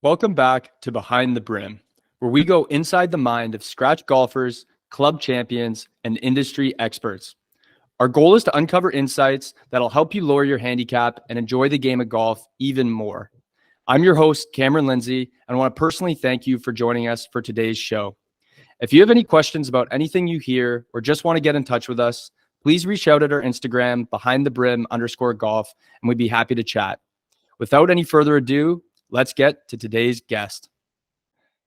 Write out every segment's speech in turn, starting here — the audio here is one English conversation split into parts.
Welcome back to Behind the Brim, where we go inside the mind of scratch golfers, club champions, and industry experts. Our goal is to uncover insights that'll help you lower your handicap and enjoy the game of golf even more. I'm your host, Cameron Lindsay, and I want to personally thank you for joining us for today's show. If you have any questions about anything you hear or just want to get in touch with us, please reach out at our Instagram, behindthebrim_golf, and we'd be happy to chat. Without any further ado, let's get to today's guest.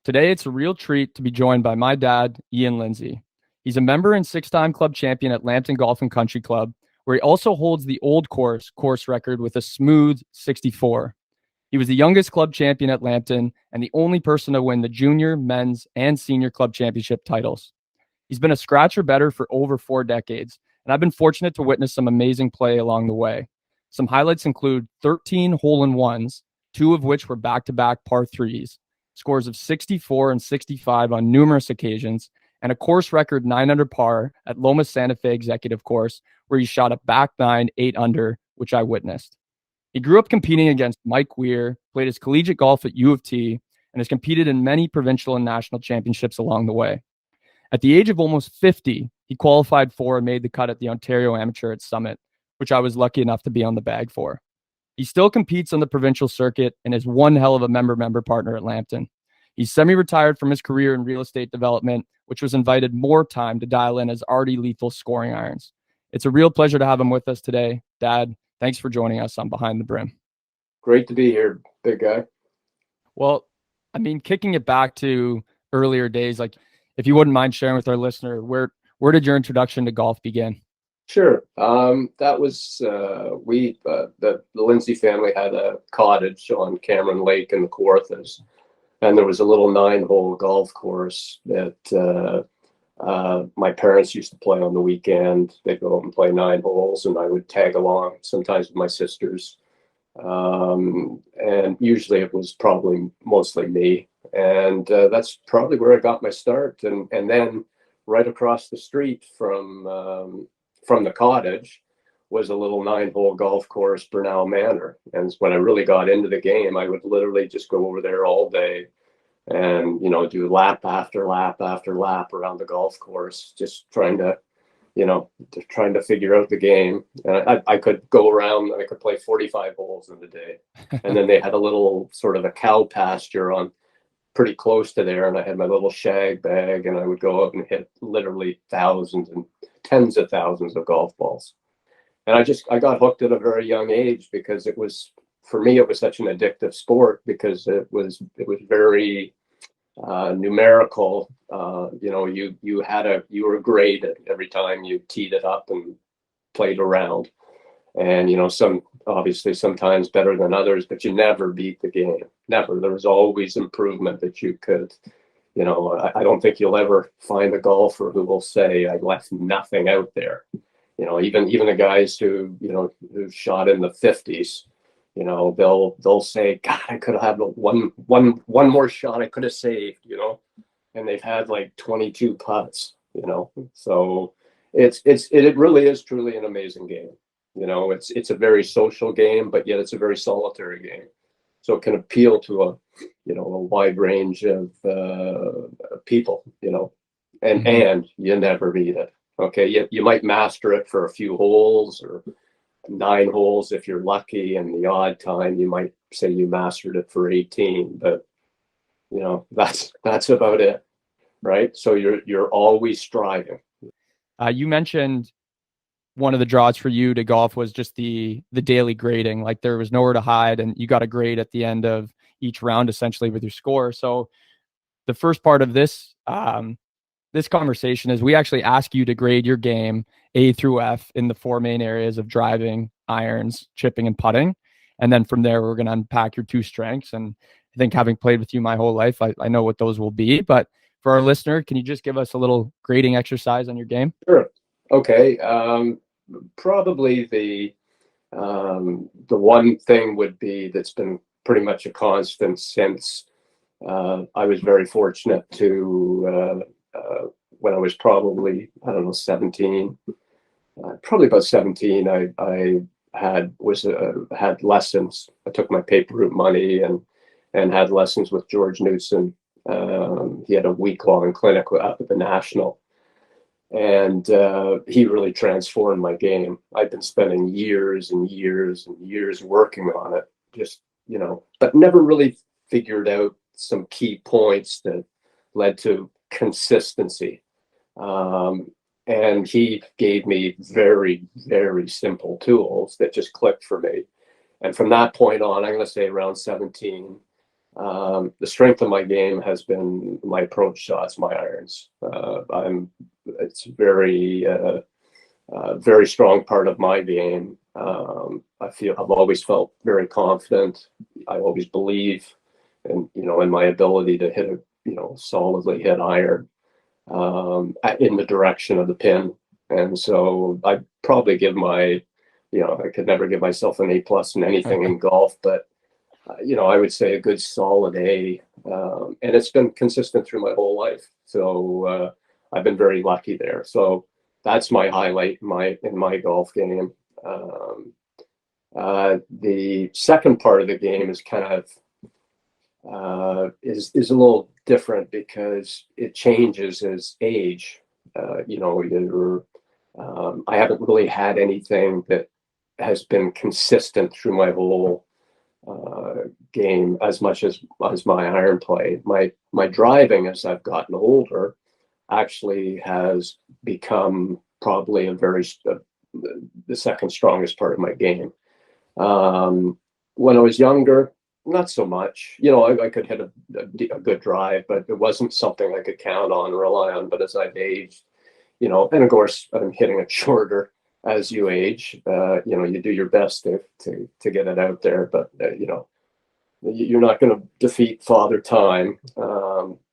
Today, it's a real treat to be joined by my dad, Ian Lindsay. He's a member and six-time club champion at Lambton Golf and Country Club, where he also holds the old course record with a smooth 64. He was the youngest club champion at Lambton and the only person to win the junior, men's, and senior club championship titles. He's been a scratcher better for over 4 decades, and I've been fortunate to witness some amazing play along the way. Some highlights include 13 hole-in-ones, 2 of which were back-to-back par 3s, scores of 64 and 65 on numerous occasions, and a course record 9 under par at Lomas Santa Fe Executive Course, where he shot a back 9, 8 under, which I witnessed. He grew up competing against Mike Weir, played his collegiate golf at U of T, and has competed in many provincial and national championships along the way. At the age of almost 50, he qualified for and made the cut at the Ontario Amateur at Summit, which I was lucky enough to be on the bag for. He still competes on the provincial circuit and is one hell of a member partner at Lambton. He's semi-retired from his career in real estate development, which was invited more time to dial in his already lethal scoring irons. It's a real pleasure to have him with us today. Dad, thanks for joining us on Behind the Brim. Great to be here, big guy. Well, I mean, kicking it back to earlier days, like if you wouldn't mind sharing with our listener, where did your introduction to golf begin? Sure. That was the Lindsay family had a cottage on Cameron Lake in the Kawarthas, and there was a little 9-hole golf course that my parents used to play on the weekend. They'd go out and play 9 holes, and I would tag along sometimes with my sisters. And usually it was probably mostly me. And that's probably where I got my start. And then right across the street from the cottage was a little 9-hole golf course, Burnell Manor. And when I really got into the game, I would literally just go over there all day and, do lap after lap after lap around the golf course, just trying to figure out the game. And I could go around, I could play 45 holes in the day. And then they had a little sort of a cow pasture on pretty close to there. And I had my little shag bag, and I would go out and hit literally thousands and tens of thousands of golf balls. And I got hooked at a very young age because for me, it was such an addictive sport because it was very numerical. You were graded every time you teed it up and played around. And, obviously sometimes better than others, but you never beat the game. Never. There was always improvement that you could, I don't think you'll ever find a golfer who will say, I left nothing out there. Even the guys who shot in the 50s, they'll say, God, I could have had one more shot I could have saved, and they've had like 22 putts, so it really is truly an amazing game. It's a very social game, but yet it's a very solitary game. So it can appeal to a wide range of people, and you never beat it. Okay. You might master it for a few holes or 9 holes if you're lucky, and the odd time you might say you mastered it for 18, but that's about it. Right. So you're always striving. You mentioned one of the draws for you to golf was just the daily grading. Like there was nowhere to hide, and you got a grade at the end of each round essentially with your score. So the first part of this conversation is we actually ask you to grade your game A through F in the 4 main areas of driving, irons, chipping, and putting. And then from there, we're going to unpack your 2 strengths. And I think having played with you my whole life, I know what those will be. But for our listener, can you just give us a little grading exercise on your game? Sure. Okay. Probably the one thing would be that's been pretty much a constant since I was very fortunate to when I was probably 17, probably about 17. I had lessons. I took my paper route money and and had lessons with George Newsom. He had a week-long clinic up at the National, and he really transformed my game. I've been spending years and years and years working on it, just, but never really figured out some key points that led to consistency. And he gave me very, very simple tools that just clicked for me. And from that point on, I'm going to say around 17, the strength of my game has been my approach shots, my irons. It's very, very strong part of my game. I've always felt very confident. I always believe in my ability to hit solidly hit iron in the direction of the pin. And so I probably give I could never give myself an A+ in anything in golf, but I would say a good solid A, and it's been consistent through my whole life. So I've been very lucky there. So that's my highlight in my golf game. The second part of the game is kind of is a little different because it changes as age. I haven't really had anything that has been consistent through my whole game as much as my iron play. My driving, as I've gotten older, actually has become probably the second strongest part of my game. When I was younger, not so much. I could hit a good drive, but it wasn't something I could count on or rely on. But as I've aged, and of course I'm hitting it shorter as you age. You do your best to get it out there, but you're not going to defeat Father Time.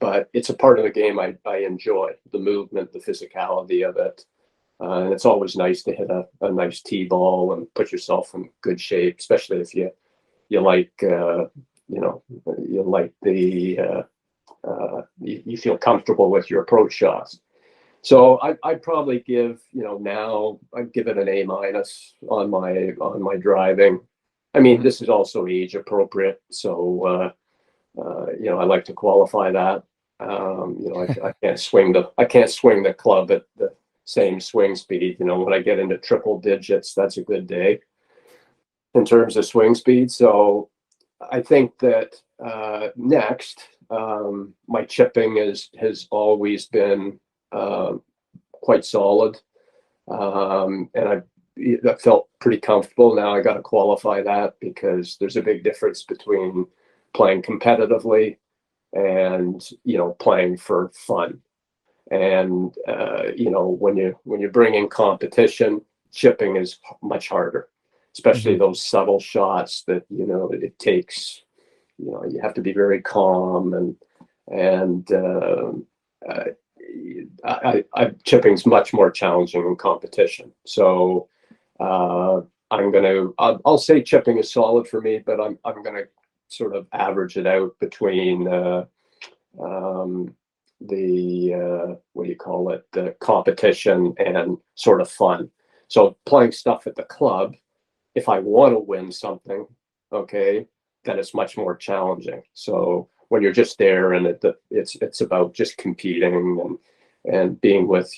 But it's a part of the game I enjoy, the movement, the physicality of it. And it's always nice to hit a nice tee ball and put yourself in good shape, especially if you like, you feel comfortable with your approach shots. So I'd probably give, now I'd give it an A- on my driving. I mean, this is also age appropriate. So, I like to qualify that. I can't swing the club at the same swing speed. When I get into triple digits, that's a good day in terms of swing speed. So I think that next, my chipping has always been quite solid, and I felt pretty comfortable. Now I got to qualify that because there's a big difference between playing competitively and playing for fun. And when you bring in competition, chipping is much harder, especially those subtle shots that it takes. You have to be very calm, and chipping's much more challenging in competition. So I'll say chipping is solid for me, but I'm gonna sort of average it out between the competition and sort of fun. So playing stuff at the club, if I want to win something, okay, then it's much more challenging. So when you're just there and it's about just competing and being with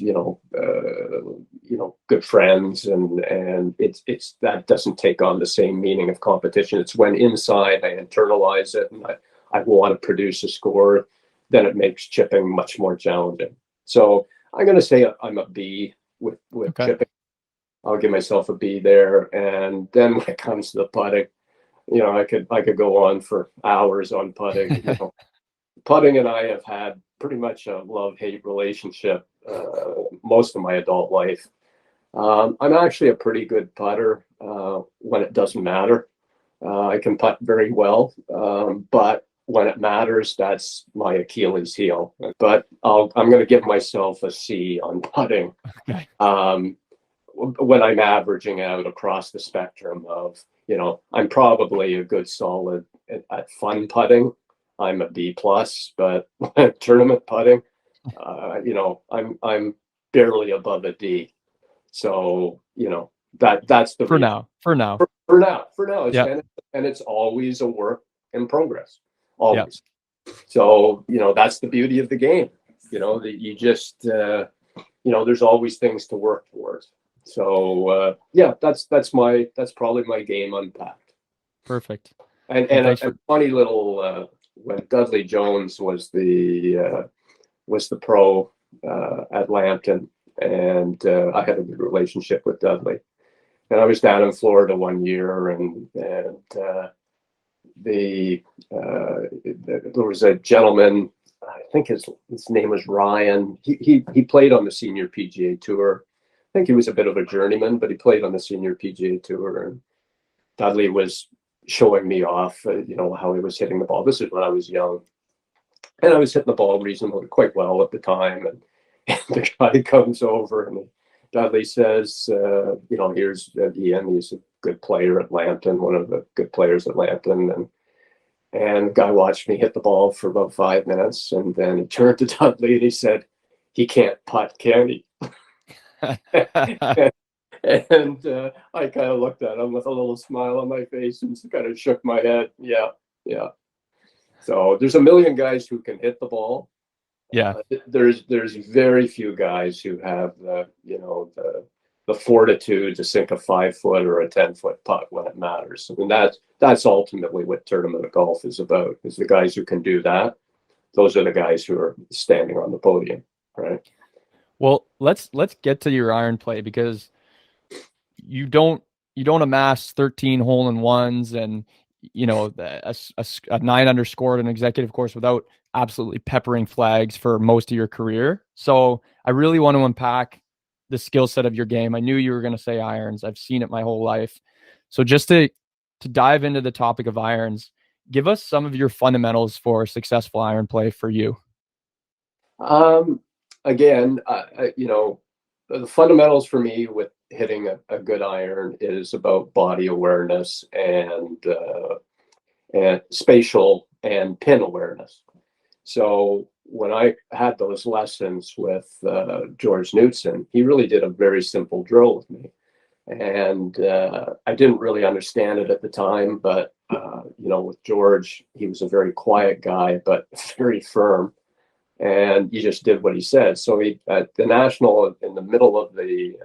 good friends, and it's that doesn't take on the same meaning of competition. It's when inside I internalize it and I want to produce a score, then it makes chipping much more challenging. So I'm going to say I'm a B with chipping. I'll give myself a B there. And then when it comes to the putting, I could go on for hours on putting. Putting and I have had pretty much a love-hate relationship most of my adult life. I'm actually a pretty good putter when it doesn't matter. I can putt very well, but when it matters, that's my Achilles heel. But I'm going to give myself a C on putting. Okay. When I'm averaging out across the spectrum of, I'm probably a good solid at fun putting. I'm a B+, but tournament putting, I'm barely above a D. So, that's the for now. For now, it's, and it's always a work in progress. Yeah. always. So, that's the beauty of the game, that you just, there's always things to work towards. So, yeah, that's probably my game unpacked. Perfect. And Well, and a, thanks a for, funny little when Dudley Jones was the pro at Lambton, and I had a good relationship with Dudley. And I was down in Florida one year, and there was a gentleman. I think his name was Ryan. He played on the senior PGA Tour. I think he was a bit of a journeyman, but he played on the senior PGA Tour. And Dudley was showing me off, how he was hitting the ball. This is when I was young, and I was hitting the ball reasonably quite well at the time. And the guy comes over, and Dudley says, here's Ian. He's a good player at Lambton, one of the good players at Lambton. And the guy watched me hit the ball for about 5 minutes, and then he turned to Dudley and he said, "He can't putt, can he?" And I kind of looked at him with a little smile on my face and kind of shook my head. Yeah, yeah. So there's a million guys who can hit the ball. yeah. There's very few guys who have the fortitude to sink a 5-foot or a 10-foot putt when it matters. I mean, that's ultimately what tournament of golf is about. Is the guys who can do that. Those are the guys who are standing on the podium, right? Well, let's get to your iron play, because you don't amass 13 hole-in-ones and a 9 under score at an executive course without absolutely peppering flags for most of your career. So I really want to unpack the skill set of your game. I knew you were going to say irons. I've seen it my whole life. So just to dive into the topic of irons, give us some of your fundamentals for successful iron play for you. Again, the fundamentals for me with hitting a good iron is about body awareness and spatial and pin awareness. So when I had those lessons with George Knudsen, he really did a very simple drill with me. And I didn't really understand it at the time, but, with George, he was a very quiet guy, but very firm. And he just did what he said. So at the National, in the middle of the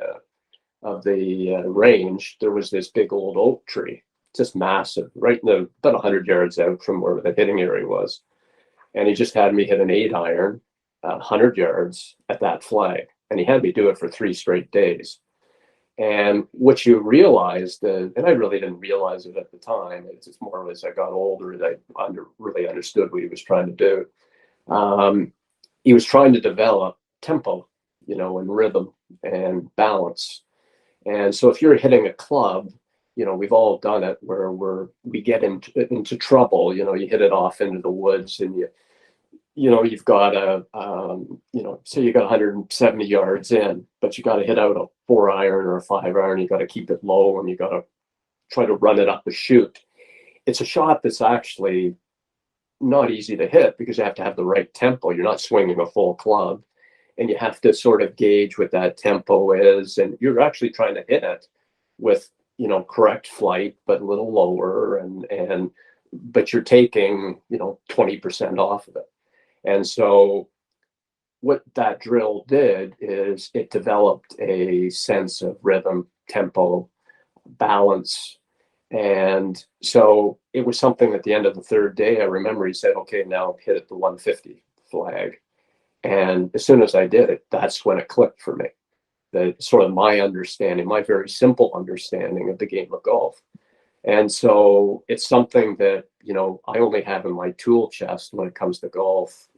range, there was this big old oak tree, just massive, right about 100 yards out from where the hitting area was. And he just had me hit an 8-iron, 100 yards at that flag. And he had me do it for 3 straight days. And what you realized, and I really didn't realize it at the time, it's just more as I got older that I really understood what he was trying to do. He was trying to develop tempo, and rhythm and balance. And so if you're hitting a club, we've all done it where we get into trouble. You hit it off into the woods, and you've got say you got 170 yards in, but you got to hit out a 4-iron or a 5-iron. You got to keep it low, and you got to try to run it up the chute. It's a shot that's actually not easy to hit because you have to have the right tempo. You're not swinging a full club, and you have to sort of gauge what that tempo is. And you're actually trying to hit it with, correct flight, but a little lower. But you're taking, 20% off of it. And so what that drill did is it developed a sense of rhythm, tempo, balance. And so it was something at the end of the 3rd day, I remember he said, "Okay, now hit at the 150 flag." And as soon as I did it, that's when it clicked for me. The sort of my understanding, my very simple understanding of the game of golf. And so it's something that, I only have in my tool chest when it comes to golf,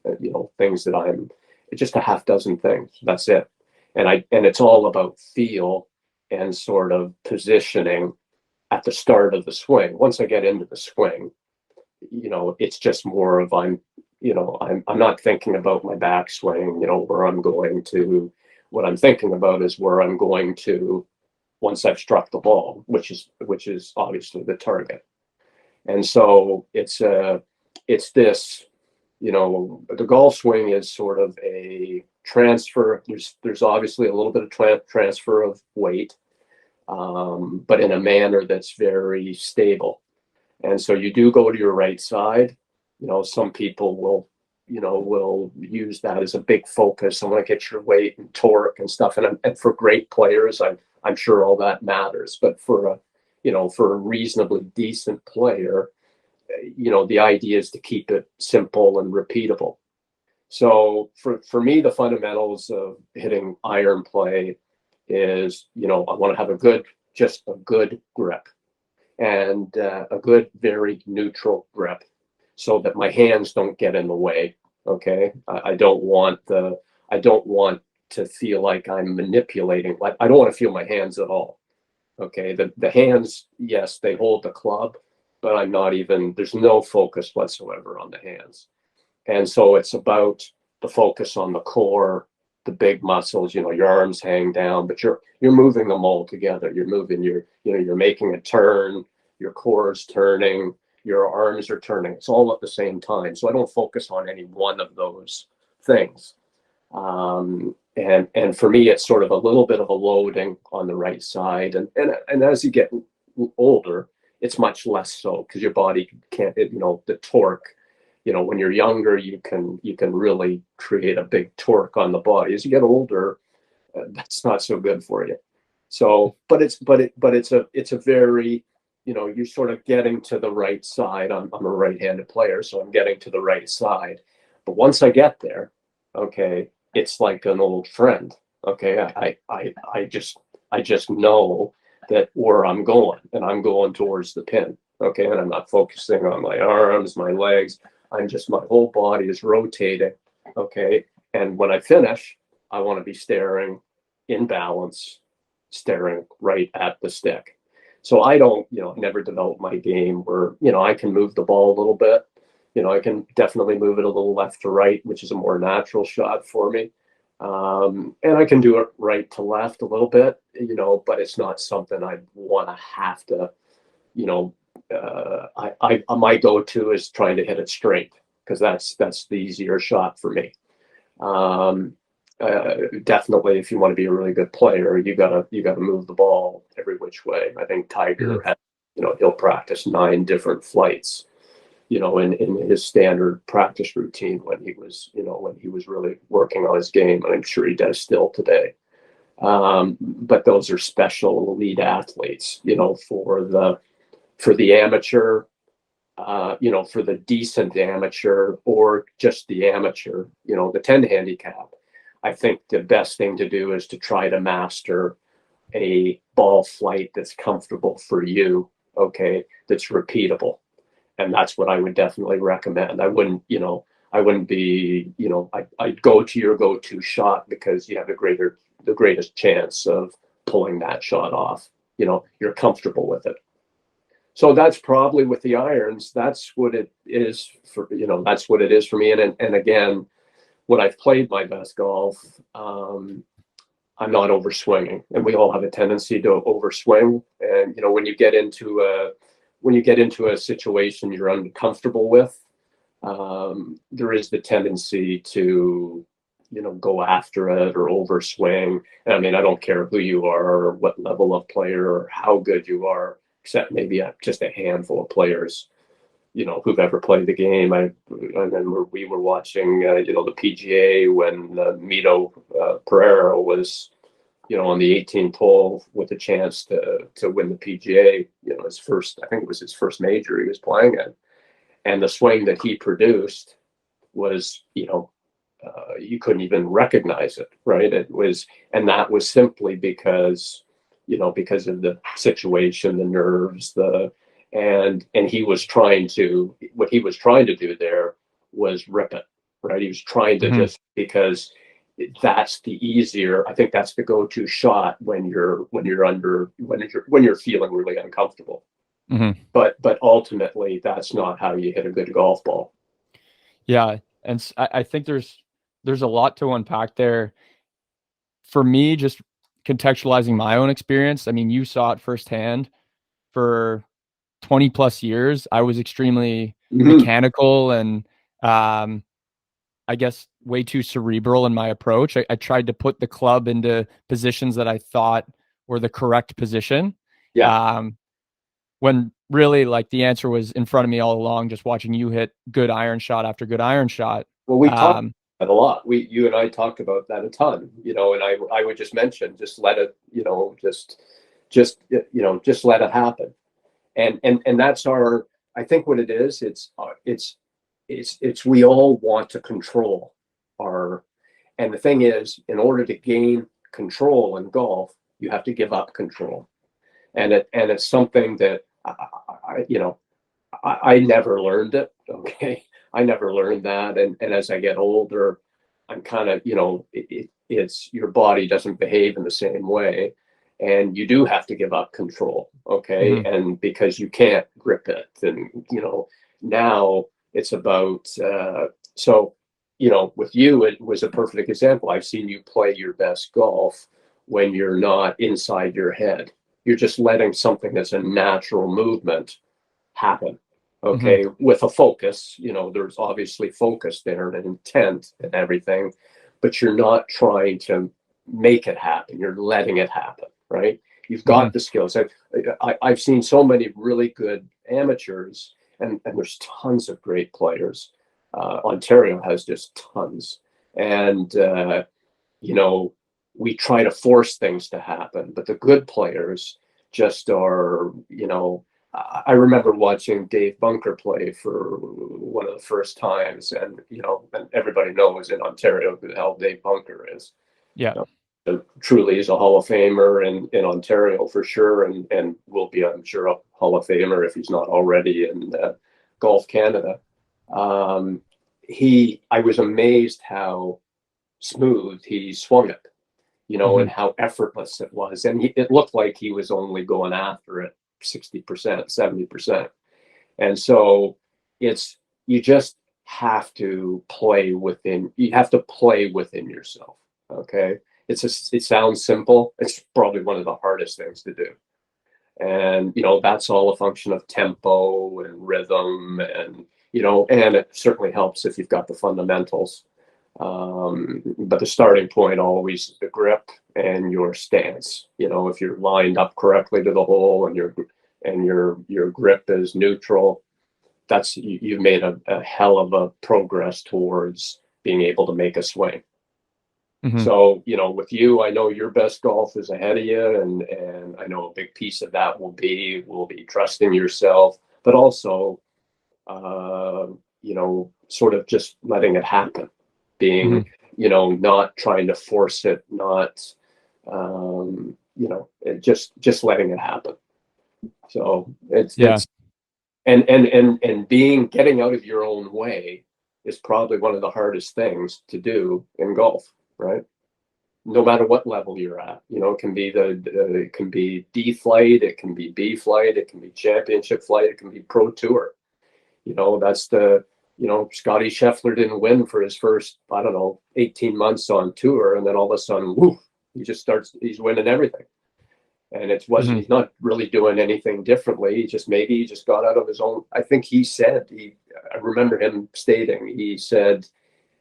things that it's just a half dozen things. That's it. And it's all about feel and sort of positioning at the start of the swing. Once I get into the swing, it's just more of I'm not thinking about my backswing, where I'm going to. What I'm thinking about is where I'm going to once I've struck the ball, which is obviously the target. And so it's this, the golf swing is sort of a transfer. There's obviously a little bit of transfer of weight, but in a manner that's very stable. And so you do go to your right side, some people will use that as a big focus. I want to get your weight and torque and stuff. And for great players, I'm sure all that matters. But for a reasonably decent player, the idea is to keep it simple and repeatable. So for me, the fundamentals of hitting iron play is, I want to have just a good grip, and a good, very neutral grip, so that my hands don't get in the way. Okay. I don't want to feel like I'm manipulating. Like, I don't want to feel my hands at all. Okay. The hands, yes, they hold the club, but there's no focus whatsoever on the hands. And so it's about the focus on the core, the big muscles. Your arms hang down, but you're moving them all together. You're making a turn, your core is turning, your arms are turning. It's all at the same time. So I don't focus on any one of those things. And for me, it's sort of a little bit of a loading on the right side. And as you get older, it's much less so, because your body can't, the torque, when you're younger, you can really create a big torque on the body. As you get older, that's not so good for you. So, but it's a very, you're sort of getting to the right side. I'm a right-handed player, so I'm getting to the right side. But once I get there, okay, it's like an old friend. Okay, I just know that where I'm going, and I'm going towards the pin. Okay, and I'm not focusing on my arms, my legs. My whole body is rotating. Okay, and when I finish, I want to be staring in balance, staring right at the stick. So I don't, never develop my game where, I can move the ball a little bit. I can definitely move it a little left to right, which is a more natural shot for me. And I can do it right to left a little bit, but it's not something I want to have to, my go-to is trying to hit it straight, because that's the easier shot for me. Definitely, if you want to be a really good player, you gotta move the ball every which way. I think Tiger had, he'll practice 9 different flights, in his standard practice routine when he was really working on his game, and I'm sure he does still today. But those are special elite athletes, for the amateur, for the decent amateur, or just the amateur, the 10 handicap. I think the best thing to do is to try to master a ball flight that's comfortable for you, okay, that's repeatable. And that's what I would definitely recommend. I wouldn't be, I'd go to your go-to shot, because you have the greatest chance of pulling that shot off. You're comfortable with it. So that's probably with the irons. That's what it is for, that's what it is for me. And again, when I've played my best golf, I'm not overswinging, and we all have a tendency to overswing. And, when you get into a situation you're uncomfortable with, there is the tendency to, go after it or overswing. And I mean, I don't care who you are or what level of player or how good you are, except maybe just a handful of players, who've ever played the game. I remember we were watching, the PGA when Mito Pereira was, on the 18th hole with a chance to win the PGA, I think it was his first major he was playing in. And the swing that he produced was, you couldn't even recognize it, right? And that was simply because, because of the situation, the nerves, and he was what he was trying to do there was rip it, right? He was trying to just, because that's the easier, I think that's the go-to shot when you're feeling really uncomfortable. Mm-hmm. But ultimately, that's not how you hit a good golf ball. Yeah, and I think there's a lot to unpack there. For me, just contextualizing my own experience, I mean, you saw it firsthand. For 20 plus years, I was extremely mechanical and I guess way too cerebral in my approach. I tried to put the club into positions that I thought were the correct position. Yeah. When really, like, the answer was in front of me all along, just watching you hit good iron shot after good iron shot. Well, we talked Um, about that a lot. You and I talked about that a ton, and I would just mention, just let it, just let it happen. And that's our, I think what it is, it's we all want to control our, and the thing is, in order to gain control in golf, you have to give up control. And it's something that I never learned it. Okay. I never learned that. And as I get older, I'm kind of, it's your body doesn't behave in the same way. And you do have to give up control. Okay. mhm, And because you can't grip it. And, now it's about, so, with you, it was a perfect example. I've seen you play your best golf when you're not inside your head. You're just letting something that's a natural movement happen. mhm, Okay, with a focus, there's obviously focus there and intent and everything, but you're not trying to make it happen. You're letting it happen, right? You've mhm. got the skills. I've seen so many really good amateurs, and there's tons of great players. Ontario has just tons, and you know, we try to force things to happen, but the good players just are, I remember watching Dave Bunker play for one of the first times, and and everybody knows in Ontario who the hell Dave Bunker is. Yeah. Truly is a Hall of Famer in Ontario for sure, and will be, I'm sure, a Hall of Famer if he's not already in Golf Canada. Um, I was amazed how smooth he swung it, and Mhm, how effortless it was. And it looked like he was only going after it 60%, 70%. And so it's, you just have to you have to play within yourself. Okay. It sounds simple. It's probably one of the hardest things to do. And, that's all a function of tempo and rhythm and it certainly helps if you've got the fundamentals. But the starting point always is the grip and your stance. If you're lined up correctly to the hole and your grip is neutral, you've made a hell of a progress towards being able to make a swing. mhm. So, with you, I know your best golf is ahead of you, and I know a big piece of that will be trusting yourself, but also, uh, sort of just letting it happen, being, Mhm. not trying to force it, not, just letting it happen. So Yeah. it's and getting out of your own way is probably one of the hardest things to do in golf, right? No matter what level you're at, it can be it can be D flight, it can be B flight, it can be championship flight, it can be pro tour. That's Scotty Scheffler didn't win for his first, I don't know, 18 months on tour. And then all of a sudden, whoo, he's winning everything. And Mhm. he's not really doing anything differently. Maybe he just got out of his own. I think I remember him stating, he said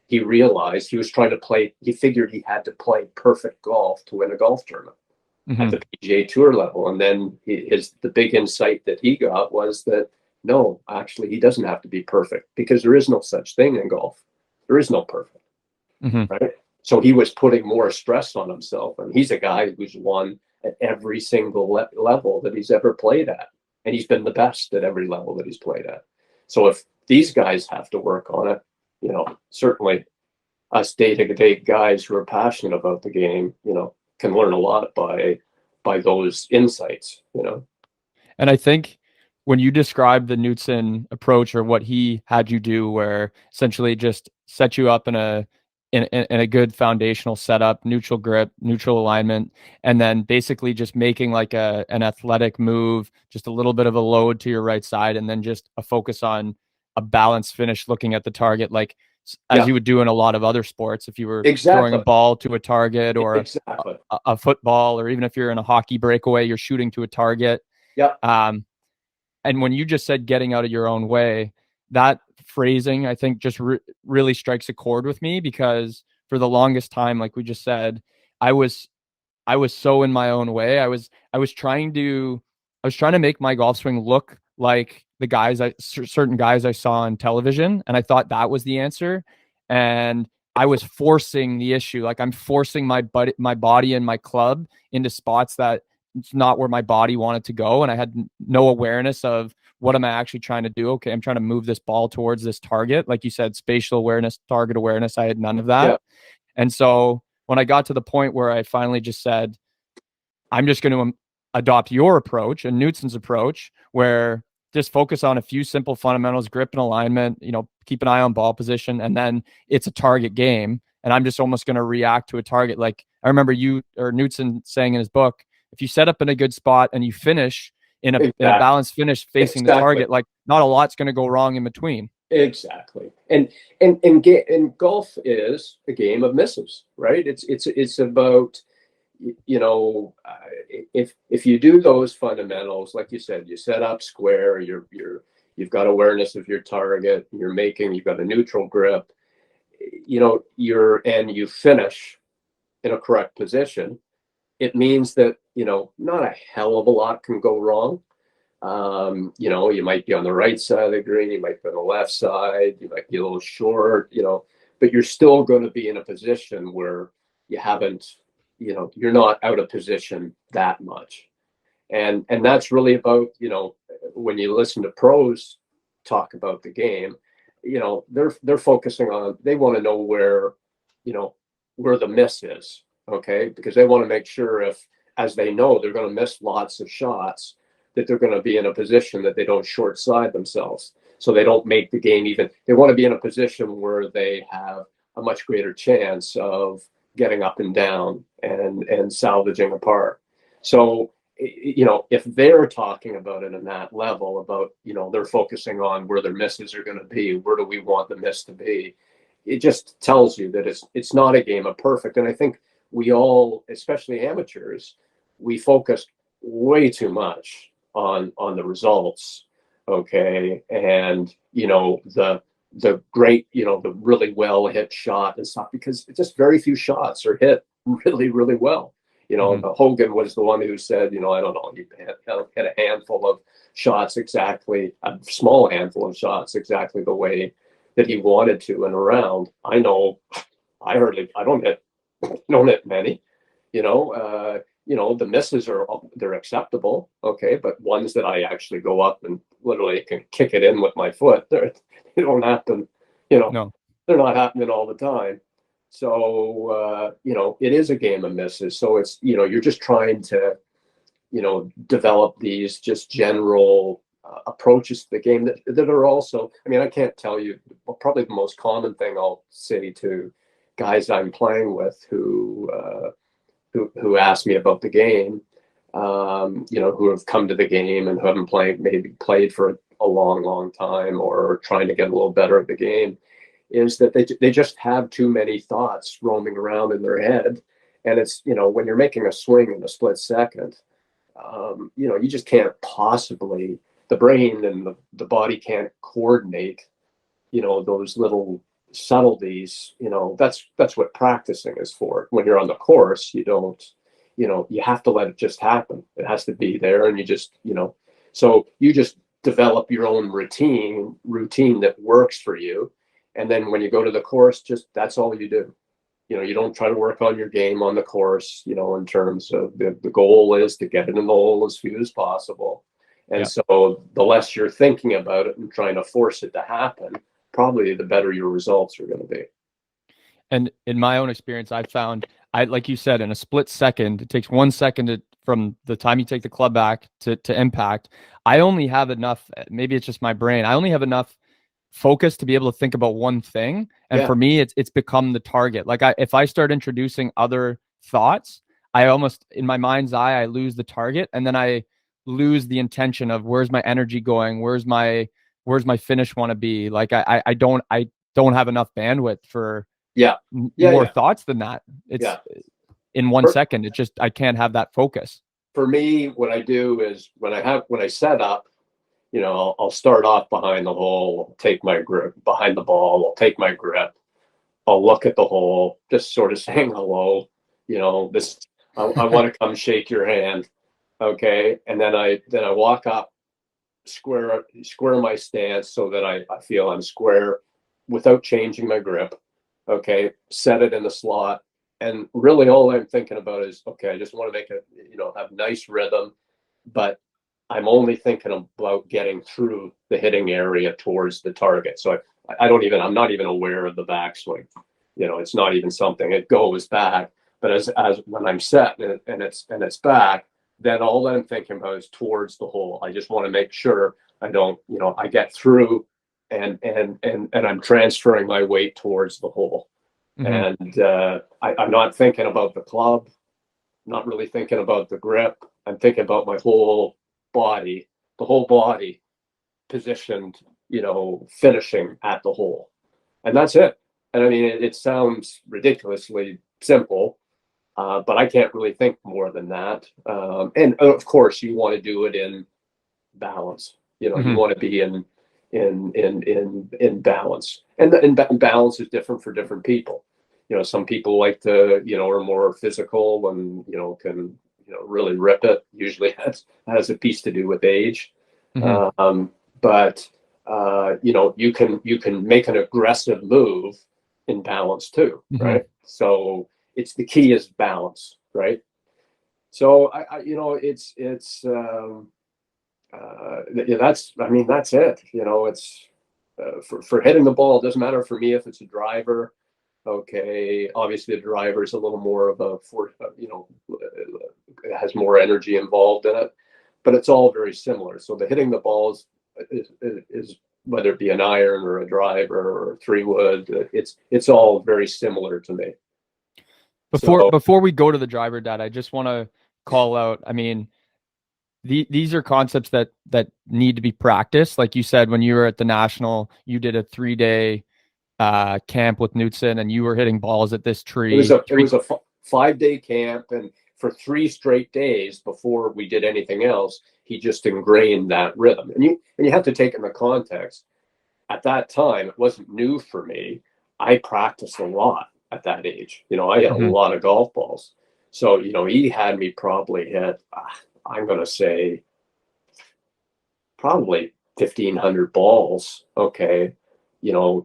he realized he was trying to play, he figured he had to play perfect golf to win a golf tournament at Mhm. the PGA Tour level. And then the big insight that he got was that no, actually, he doesn't have to be perfect because there is no such thing in golf. There is no perfect, Mhm. right? So he was putting more stress on himself. And he's a guy who's won at every single level that he's ever played at. And he's been the best at every level that he's played at. So if these guys have to work on it, certainly us day-to-day guys who are passionate about the game, can learn a lot by those insights. And I think when you describe the Knutson approach or what he had you do, where essentially just set you up in a good foundational setup, neutral grip, neutral alignment, and then basically just making like an athletic move, just a little bit of a load to your right side, and then just a focus on a balanced finish, looking at the target, like as Yeah, you would do in a lot of other sports. If you were throwing a exactly. ball to a target or Exactly. a football, or even if you're in a hockey breakaway, you're shooting to a target. Yeah. um, and when you just said getting out of your own way, that phrasing, I think, just really strikes a chord with me, because for the longest time, like we just said, I was I was so in my own way. I was trying to make my golf swing look like the guys certain guys I saw on television, and I thought that was the answer. And I was forcing the issue. Like I'm forcing my body and my club into spots that it's not where my body wanted to go. And I had no awareness of what am I actually trying to do? Okay, I'm trying to move this ball towards this target. Like you said, spatial awareness, target awareness. I had none of that. Yeah. And so when I got to the point where I finally just said, I'm just going to adopt your approach and Knutsen's approach, where just focus on a few simple fundamentals, grip and alignment, keep an eye on ball position, and then it's a target game. And I'm just almost going to react to a target. Like I remember you or Knutsen saying in his book, if you set up in a good spot and you finish in a balanced finish facing the target, like not a lot's going to go wrong in between. Exactly. And golf is a game of misses, right? It's about, if you do those fundamentals, like you said, you set up square, you've got awareness of your target, you've got a neutral grip, and you finish in a correct position. It means that, not a hell of a lot can go wrong. You might be on the right side of the green, you might be on the left side, you might be a little short, but you're still going to be in a position where you haven't, you're not out of position that much. And that's really about, when you listen to pros talk about the game, they're focusing on, they want to know where the miss is. Okay. Because they want to make sure as they know, they're going to miss lots of shots, that they're going to be in a position that they don't short side themselves. So they don't make the game even. They want to be in a position where they have a much greater chance of getting up and down and salvaging a par. So, if they're talking about it in that level, about, they're focusing on where their misses are going to be, where do we want the miss to be? It just tells you that it's not a game of perfect. And I think we all, especially amateurs, we focus way too much on the results. Okay. And, the great, the really well hit shot and stuff, because just very few shots are hit really, really well. Hogan was the one who said, I don't know, he had a handful of shots exactly, a small handful of shots exactly the way that he wanted to in a round. I know I don't hit many, the misses they're acceptable. Okay. But ones that I actually go up and literally can kick it in with my foot, they don't happen, No. They're not happening all the time. So, it is a game of misses. So it's, you're just trying to, develop these just general approaches to the game that are also, I can't tell you, probably the most common thing I'll say to guys I'm playing with who ask me about the game, who have come to the game and who haven't played for a long, long time, or trying to get a little better at the game, is that they just have too many thoughts roaming around in their head. And it's, when you're making a swing in a split second, you just can't possibly, the brain and the body can't coordinate, those little subtleties. That's what practicing is for. When you're on the course, you don't, you have to let it just happen. It has to be there. And you just, so you just develop your own routine that works for you. And then when you go to the course, just, that's all you do. You don't try to work on your game on the course, in terms of the goal is to get it in the hole as few as possible. And so the less you're thinking about it and trying to force it to happen, probably the better your results are going to be. And in my own experience, I've found, like you said, in a split second, it takes 1 second from the time you take the club back to impact. I only have enough, maybe it's just my brain, I only have enough focus to be able to think about one thing. And for me, it's become the target. Like if I start introducing other thoughts, I almost, in my mind's eye, I lose the target, and then I lose the intention of where's my energy going, where's my finish want to be. Like I don't have enough bandwidth for more thoughts than that. It's in 1 second. It just, I can't have that focus. For me, what I do is when I set up, I'll start off behind the hole, take my grip behind the ball, I'll take my grip, I'll look at the hole, just sort of saying hello, I want to come shake your hand. Okay. And then I walk up square my stance so that I feel I'm square without changing my grip. Okay, set it in the slot, and really all I'm thinking about is, okay, I just want to make it, have nice rhythm, but I'm only thinking about getting through the hitting area towards the target. So I'm not even aware of the backswing. It's not even something. It goes back, but as when I'm set and it's back, then all I'm thinking about is towards the hole. I just want to make sure I don't, I get through and I'm transferring my weight towards the hole. Mm-hmm. And I'm not thinking about the club, not really thinking about the grip. I'm thinking about my whole body, the whole body positioned, finishing at the hole. And that's it. And I mean, it sounds ridiculously simple, but I can't really think more than that. And of course, you want to do it in balance. Mm-hmm. You want to be in balance, and balance is different for different people. Some people like to, are more physical and can really rip it. Usually has a piece to do with age. Mm-hmm. But you can make an aggressive move in balance too, mm-hmm. right? So the key is balance, right? So that's it. It's for hitting the ball. It doesn't matter for me if it's a driver. Okay, obviously the driver is a little more of a force. It has more energy involved in it, but it's all very similar. So the hitting the balls is whether it be an iron or a driver or a 3-wood, it's all very similar to me. Before we go to the driver, Dad, I just want to call out. I mean, these are concepts that need to be practiced. Like you said, when you were at the National, you did a 3-day camp with Knutson, and you were hitting balls at this tree. It was a 5-day camp, and for 3 straight days before we did anything else, he just ingrained that rhythm. And you have to take in the context. At that time, it wasn't new for me. I practiced a lot at that age. I had mm-hmm. a lot of golf balls. So, he had me probably hit, I'm going to say, probably 1,500 balls. Okay.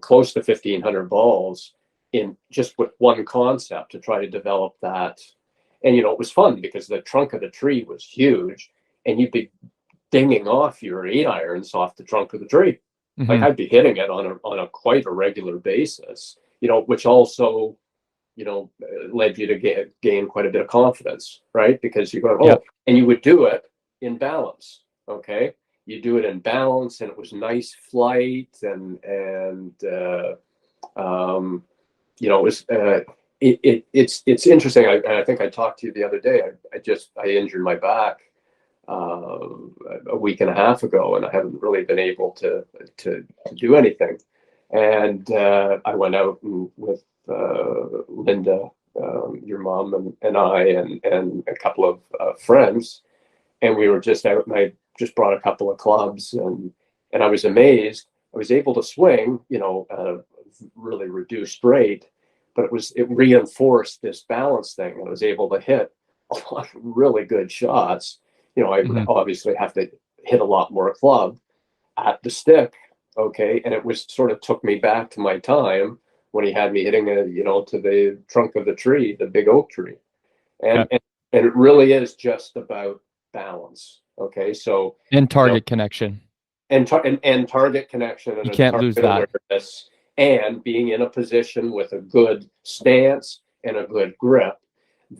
Close to 1,500 balls in just with one concept to try to develop that. And, it was fun because the trunk of the tree was huge, and you'd be dinging off your 8-irons off the trunk of the tree. Mm-hmm. Like I'd be hitting it on a quite a regular basis, which also, led you to gain quite a bit of confidence, right? Because you go, yep. And you would do it in balance. Okay. You do it in balance, and it was nice flight, and it was it's interesting. I think I talked to you the other day. I injured my back a week and a half ago, and I haven't really been able to do anything. And I went out with Linda, your mom, and I, and a couple of friends, and we were just out, and I just brought a couple of clubs, and I was amazed. I was able to swing, at a really reduced rate, but it reinforced this balance thing. I was able to hit a lot of really good shots. I mm-hmm. obviously have to hit a lot more club at the stick. Okay. And it was sort of took me back to my time when he had me hitting to the trunk of the tree, the big oak tree. And it really is just about balance. Okay. So and target connection. And target connection. And you can't lose that. Awareness, and being in a position with a good stance and a good grip,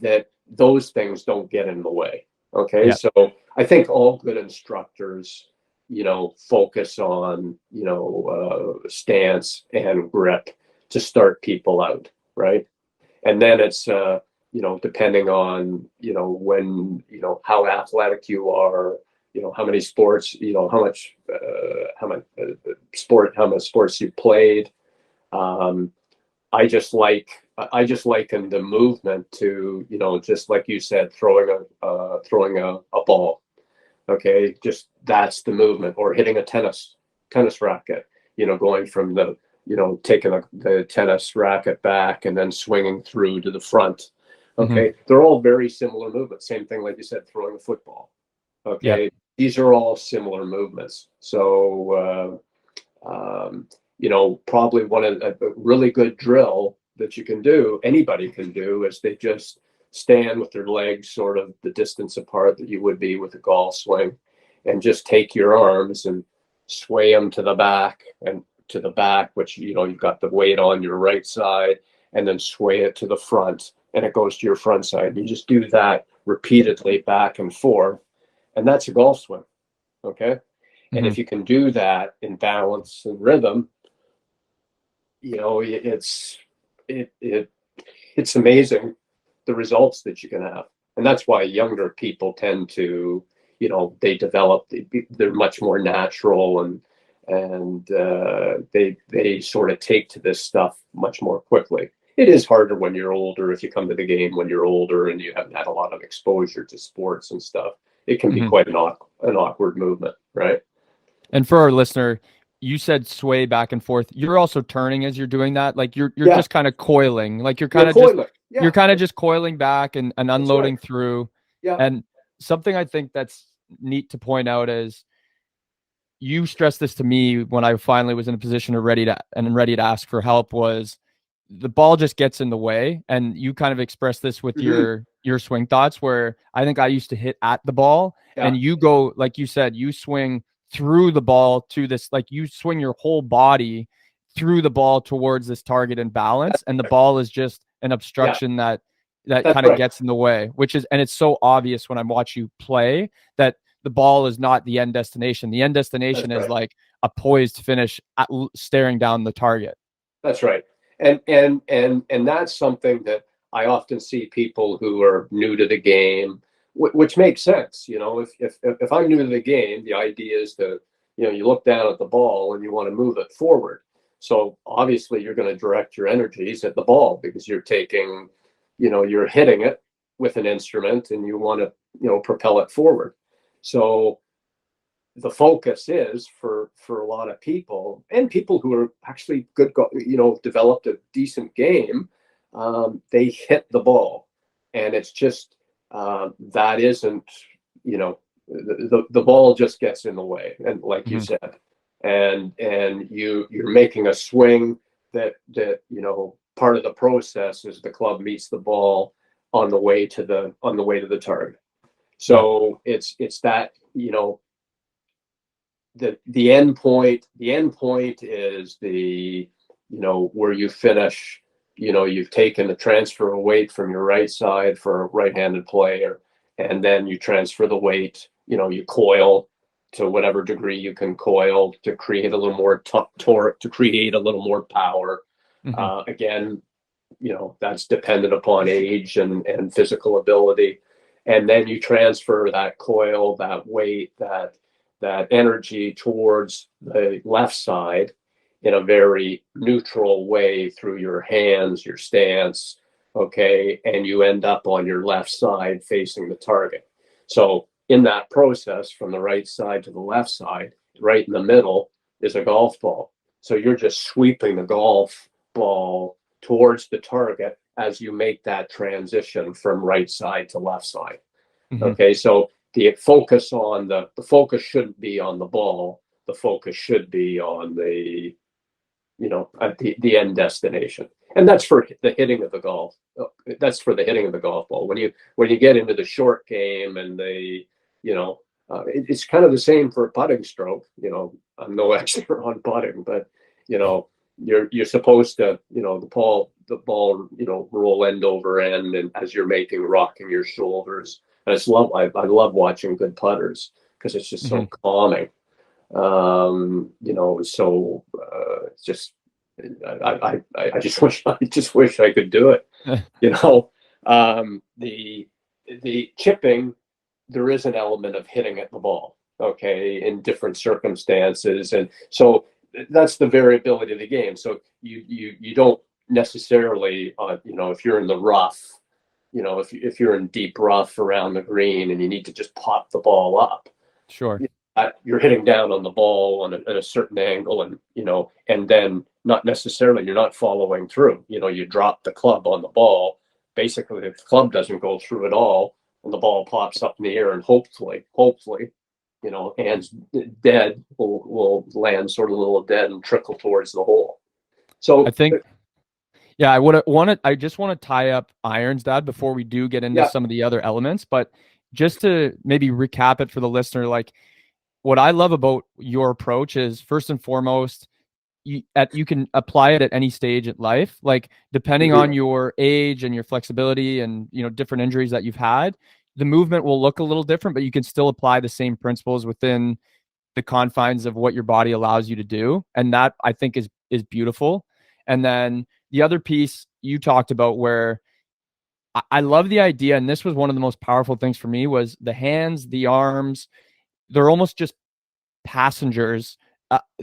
that those things don't get in the way. Okay. Yeah. So I think all good instructors, focus on, stance and grip to start people out. Right. And then it's, depending on, when, how athletic you are, how many sports, how much sports you played. I just liken the movement to, just like you said, throwing a ball. Okay. Just that's the movement, or hitting a tennis racket, going from the, taking the tennis racket back and then swinging through to the front. Okay. Mm-hmm. They're all very similar movements. Same thing, like you said, throwing a football. Okay. Yep. these are all similar movements. So, you know, probably one of a really good drill that you can do, anybody can do, is they just stand with their legs sort of the distance apart that you would be with a golf swing, and just take your arms and sway them to the back and to the back, which, you know, you've got the weight on your right side, and then sway it to the front and it goes to your front side. You just do that repeatedly back and forth, and that's a golf swing. Okay. And if you can do that in balance and rhythm, you know, it's amazing the results that you can have. And that's why younger people tend to, you know, they're much more natural, and they sort of take to this stuff much more quickly. It is harder when you're older. If you come to the game when you're older and you haven't had a lot of exposure to sports and stuff, it can be quite an awkward movement, right? And for our listener, you said sway back and forth. You're also turning as you're doing that. Like you're just kind of coiling. Like you're kind of just you're kind of just coiling back and unloading through. Yeah. And something I think that's neat to point out is you stressed this to me when I finally was in a position of ready to ask for help, was the ball just gets in the way. And you kind of expressed this with your swing thoughts, where I think I used to hit at the ball, and you go, like you said, you swing through the ball to this, like you swing your whole body through the ball towards this target and balance, and the ball is just an obstruction that kind of gets in the way, and it's so obvious when I watch you play that the ball is not the end destination. The end destination is like a poised finish staring down the target. That's right. And that's something that I often see people who are new to the game, which makes sense. You know, if I'm new to the game, the idea is to, you know, you look down at the ball and you want to move it forward. So obviously you're going to direct your energies at the ball, because you're taking, you know, you're hitting it with an instrument and you want to, you know, propel it forward. So the focus is for a lot of people, and people who are actually good, you know, developed a decent game, they hit the ball, and it's just that isn't, you know, the ball just gets in the way, and like you said, and you're making a swing that you know, part of the process is the club meets the ball on the way to the target. So it's that, you know, the end point is the, you know, where you finish, you know, you've taken the transfer of weight from your right side for a right-handed player, and then you transfer the weight, you know, you coil to whatever degree you can coil to create a little more torque, to create a little more power. Again, you know, that's dependent upon age and physical ability. And then you transfer that coil, that weight, that energy towards the left side in a very neutral way through your hands, your stance, okay? And you end up on your left side facing the target. So in that process, from the right side to the left side, right in the middle is a golf ball. So you're just sweeping the golf ball towards the target as you make that transition from right side to left side. Okay, so the focus shouldn't be on the ball. The focus should be on the, you know, the end destination, and that's for the hitting of the golf. That's for the hitting of the golf ball. When you get into the short game and you know, it's kind of the same for a putting stroke. You know, I'm no expert on putting, but you know, you're supposed to, you know, the ball, you know, roll end over end, and as you're rocking your shoulders. And I love watching good putters, because it's just so calming. You know, so it's just, I just wish I could do it. You know, the chipping, there is an element of hitting at the ball, okay, in different circumstances, and so that's the variability of the game. So you don't necessarily, you know, if you're in the rough, you know, if you're in deep rough around the green and you need to just pop the ball up, sure, you're hitting down on the ball at a certain angle, and you know, and then not necessarily, you're not following through. You know, you drop the club on the ball. Basically, the club doesn't go through at all, and the ball pops up in the air, and hopefully, hands dead will land sort of a little dead and trickle towards the hole. I So think, yeah, I just want to tie up irons, Dad, before we do get into yeah, some of the other elements. But just to maybe recap it for the listener, like what I love about your approach is first and foremost, you can apply it at any stage in life, like depending on mhm, your age and your flexibility and different injuries that you've had, the movement will look a little different, but you can still apply the same principles within the confines of what your body allows you to do, and that I think is beautiful. And then the other piece you talked about, where I love the idea, and this was one of the most powerful things for me, was the hands, the arms. They're almost just passengers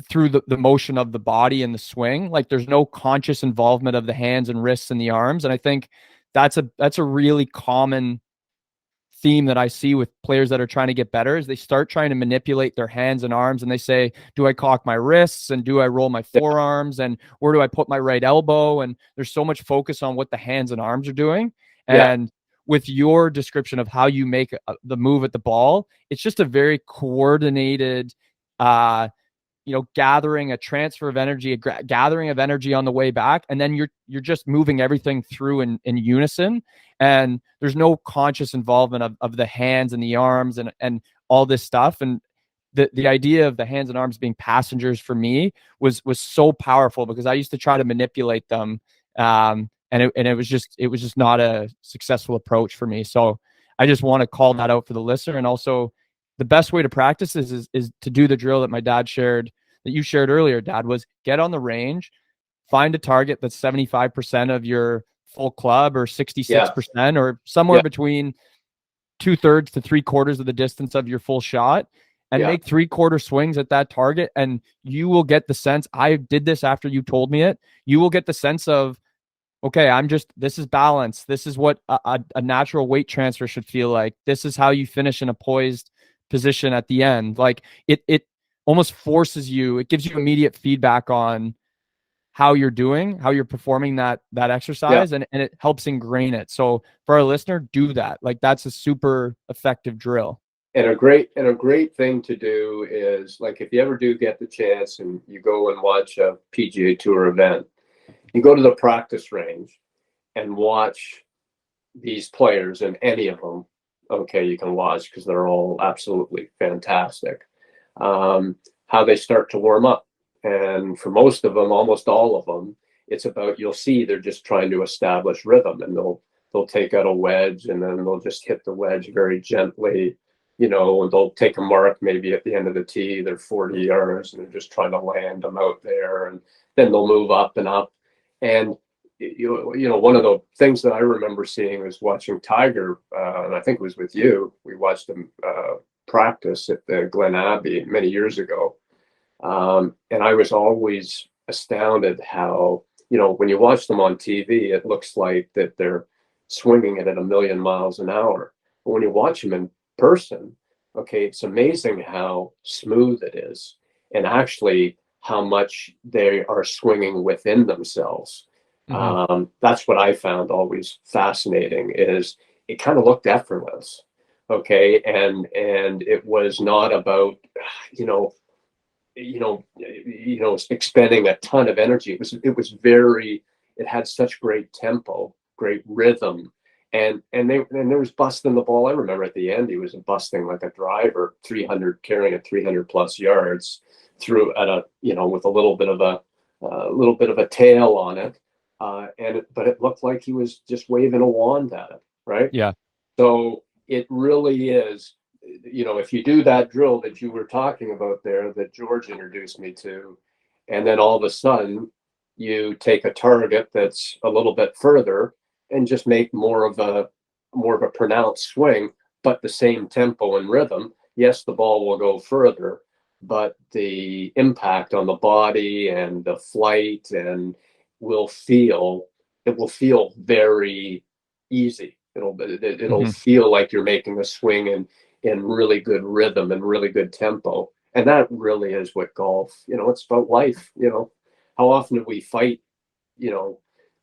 through the motion of the body and the swing. Like there's no conscious involvement of the hands and wrists and the arms. And I think that's a really common theme that I see with players that are trying to get better, is they start trying to manipulate their hands and arms, and they say, do I cock my wrists, and do I roll my yeah, forearms, and where do I put my right elbow? And there's so much focus on what the hands and arms are doing. yeah, And with your description of how you make the move at the ball, it's just a very coordinated uh gathering, a transfer of energy, gathering of energy on the way back, and then you're just moving everything through in unison, and there's no conscious involvement of the hands and the arms and all this stuff. And the idea of the hands and arms being passengers for me was so powerful, because I used to try to manipulate them, and it was just not a successful approach for me. So I just want to call that out for the listener. And also, the best way to practice is to do the drill that my dad shared, that you shared earlier, Dad, was get on the range, find a target that's 75% of your full club, or yeah, 66%, or somewhere yeah, between 2/3 to 3/4 of the distance of your full shot, and yeah, make 3/4 swings at that target. And you will get the sense, I did this after you told me it, you will get the sense of, okay, this is balance. This is what a natural weight transfer should feel like. This is how you finish in a poised position at the end. Like it almost forces you, it gives you immediate feedback on how you're doing, how you're performing that yeah. exercise, and it helps ingrain it. So for our listener, do that. Like that's a super effective drill. And a great thing to do is, like, if you ever do get the chance and you go and watch a PGA Tour event, you go to the practice range and watch these players, and any of them, okay, you can watch because they're all absolutely fantastic. How they start to warm up, and for most of them, almost all of them, it's about, you'll see they're just trying to establish rhythm, and they'll take out a wedge, and then they'll just hit the wedge very gently, and they'll take a mark maybe at the end of the tee. They're 40 yards, and they're just trying to land them out there, and then they'll move up and up. And one of the things that I remember seeing was watching Tiger, and I think it was with you. We watched him practice at the Glen Abbey many years ago, and I was always astounded how, when you watch them on TV, it looks like that they're swinging it at a million miles an hour. But when you watch them in person, okay, it's amazing how smooth it is, and actually how much they are swinging within themselves. Mm-hmm. That's what I found always fascinating, is it kind of looked effortless. Okay. And it was not about, you know, expending a ton of energy. It had such great tempo, great rhythm. And there was busting the ball. I remember at the end, he was busting like a driver, 300, carrying it 300 plus yards through at with a little bit of a tail on it. But it looked like he was just waving a wand at it. Right. Yeah. So it really is, if you do that drill that you were talking about there, that George introduced me to, and then all of a sudden you take a target that's a little bit further and just make more of a pronounced swing, but the same tempo and rhythm. Yes, the ball will go further, but the impact on the body and the flight and will feel it will feel very easy. It'll Mm-hmm. feel like you're making a swing in really good rhythm and really good tempo. And that really is what golf, it's about life. How often do we fight?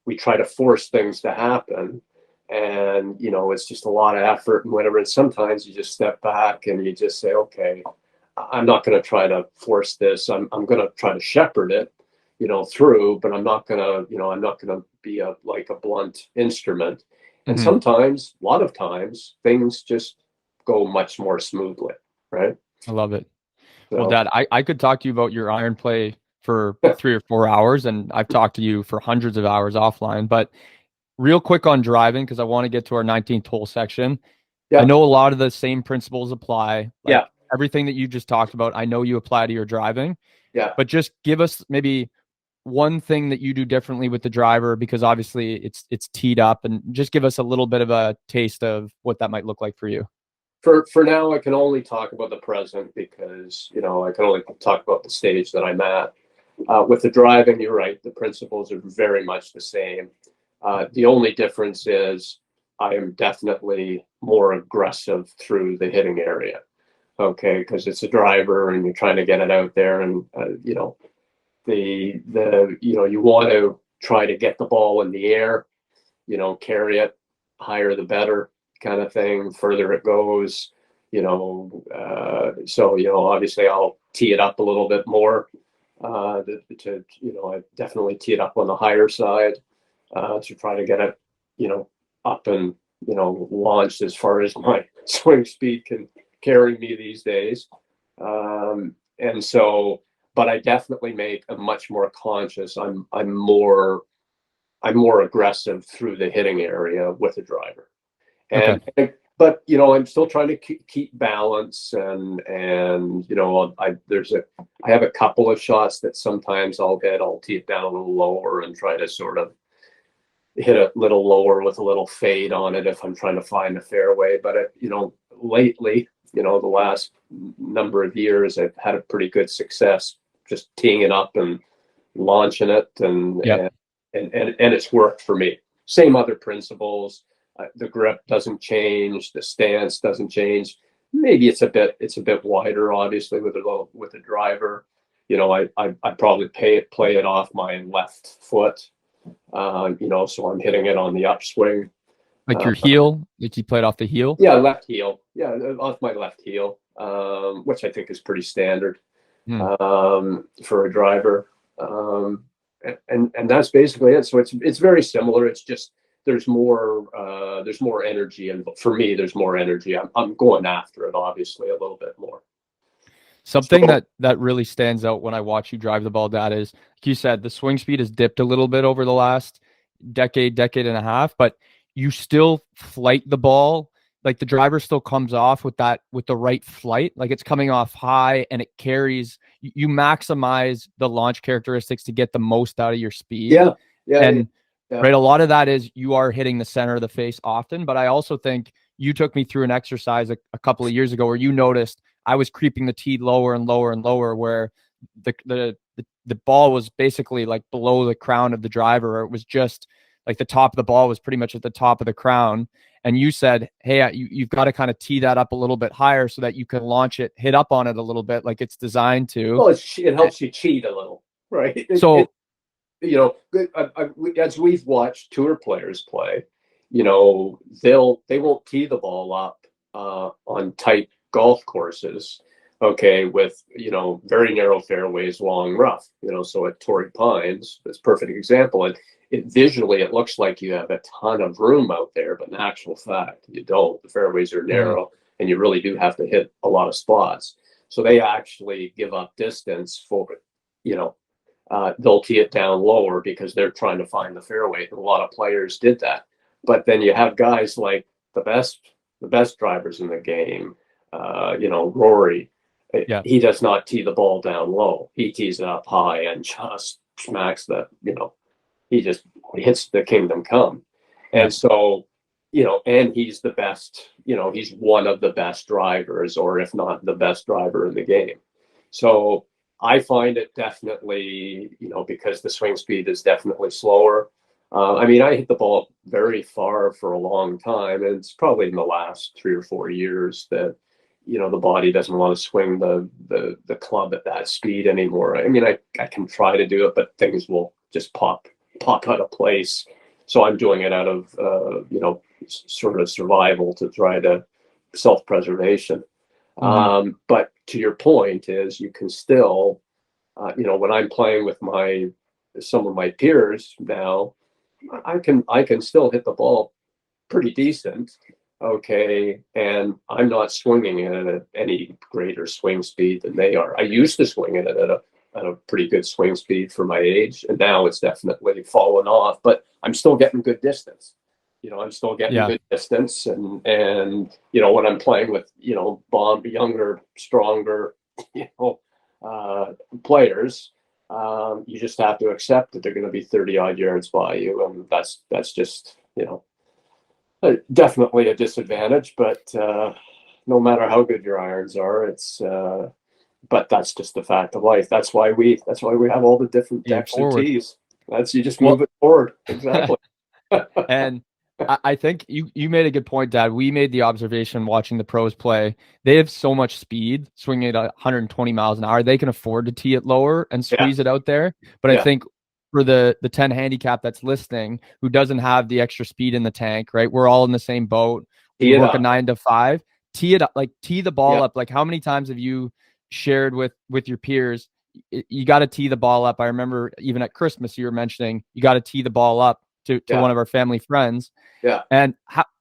We try to force things to happen, and it's just a lot of effort and whatever. And sometimes you just step back and you just say, okay, I'm not going to try to force this. I'm going to try to shepherd it, through, but I'm not going to, I'm not going to be like a blunt instrument. And Mhm. sometimes, a lot of times, things just go much more smoothly, right? I love it. Well, So, Dad, I could talk to you about your iron play for 3 or 4 hours, and I've talked to you for hundreds of hours offline. But real quick on driving, because I want to get to our 19th hole section. I yeah, know a lot of the same principles apply. yeah, Like everything that you just talked about, I know you apply to your driving, yeah. but just give us maybe one thing that you do differently with the driver, because obviously it's teed up, and just give us a little bit of a taste of what that might look like for you. For now, I can only talk about the present because I can only talk about the stage that I'm at. With the driving, you're right. The principles are very much the same. The only difference is I am definitely more aggressive through the hitting area. Okay, because it's a driver and you're trying to get it out there, and you want to try to get the ball in the air, carry it higher the better kind of thing. Further it goes, so obviously I'll tee it up a little bit more. I definitely tee it up on the higher side to try to get it, up and launched as far as my swing speed can carry me these days. And so, but I definitely make a much more conscious. I'm more aggressive through the hitting area with a driver, Okay. but I'm still trying to keep balance, and I have a couple of shots that sometimes I'll tee it down a little lower and try to sort of hit a little lower with a little fade on it if I'm trying to find a fairway. But lately, the last number of years, I've had a pretty good success just teeing it up and launching it, and Yeah. it's worked for me. Same other principles. The grip doesn't change. The stance doesn't change. Maybe it's a bit wider, obviously, with a driver. I probably play it off my left foot. So I'm hitting it on the upswing. Like Uh, your heel, like you played off the heel. yeah, left heel. Yeah, off my left heel, which I think is pretty standard Hmm. for a driver. And that's basically it. So it's very similar. It's just there's more energy, and for me, there's more energy. I'm going after it, obviously, a little bit more. Something So that really stands out when I watch you drive the ball, Dad, is like you said, the swing speed has dipped a little bit over the last decade and a half, but you still flight the ball. Like the driver still comes off with the right flight. Like it's coming off high and it carries, you maximize the launch characteristics to get the most out of your speed. yeah, yeah, And yeah, right, a lot of that is you are hitting the center of the face often, but I also think you took me through an exercise a couple of years ago where you noticed I was creeping the tee lower and lower and lower, where the ball was basically like below the crown of the driver, or it was just like the top of the ball was pretty much at the top of the crown. And you said, hey, you've got to kind of tee that up a little bit higher so that you can launch it, hit up on it a little bit like it's designed to. well, it helps you cheat a little, right? So As we've watched tour players play, they won't tee the ball up on tight golf courses, okay, with very narrow fairways, long rough. So at Torrey Pines, that's a perfect example. And visually, it looks like you have a ton of room out there, but in actual fact, you don't. The fairways are mhm, narrow, and you really do have to hit a lot of spots. So they actually give up distance for you know they'll tee it down lower because they're trying to find the fairway. And a lot of players did that. But then you have guys like the best drivers in the game, Rory. yeah, He does not tee the ball down low. He tees it up high and just smacks he just hits the kingdom come. yeah, And so, and he's the best, he's one of the best drivers, or if not the best driver in the game. So I find it definitely, because the swing speed is definitely slower. I mean, I hit the ball very far for a long time, and it's probably in the last 3 or 4 years that the body doesn't want to swing the club at that speed anymore. I mean, I can try to do it, but things will just pop out of place. So I'm doing it out of sort of survival to try to self-preservation. mhm, But to your point is you can still, when I'm playing with some of my peers now, I can still hit the ball pretty decent. Okay. And I'm not swinging it at any greater swing speed than they are. I used to swing it at a pretty good swing speed for my age. And now it's definitely fallen off, but I'm still getting good distance. I'm still getting good distance. And, when I'm playing with, younger, stronger, players, you just have to accept that they're going to be 30 odd yards by you. And that's just, definitely a disadvantage, but no matter how good your irons are, but that's just the fact of life. That's why we have all the different decks and tees. You just move it forward. Exactly. And I think you made a good point, Dad. We made the observation watching the pros play. They have so much speed, swinging at 120 miles an hour. They can afford to tee it lower and squeeze it out there. But I think for the 10 handicap that's listening, who doesn't have the extra speed in the tank, right? We're all in the same boat. We work a 9 to 5. Tee it up, tee the ball up. Like, how many times have you shared with your peers? You got to tee the ball up. I remember even at Christmas, you were mentioning you got to tee the ball up to one of our family friends. Yeah. And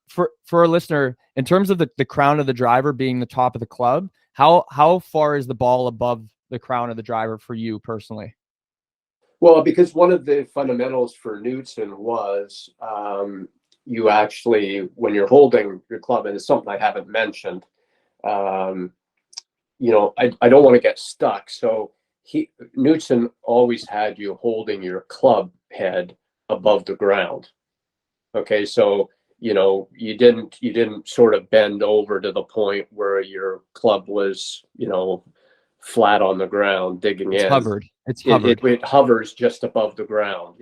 for a listener, in terms of the crown of the driver being the top of the club, how far is the ball above the crown of the driver for you personally? Well, because one of the fundamentals for Knudsen was you actually, when you're holding your club, and it's something I haven't mentioned, I don't want to get stuck. So Knudsen always had you holding your club head above the ground. Okay, so you didn't sort of bend over to the point where your club was flat on the ground digging in. It's hovered. It hovers just above the ground.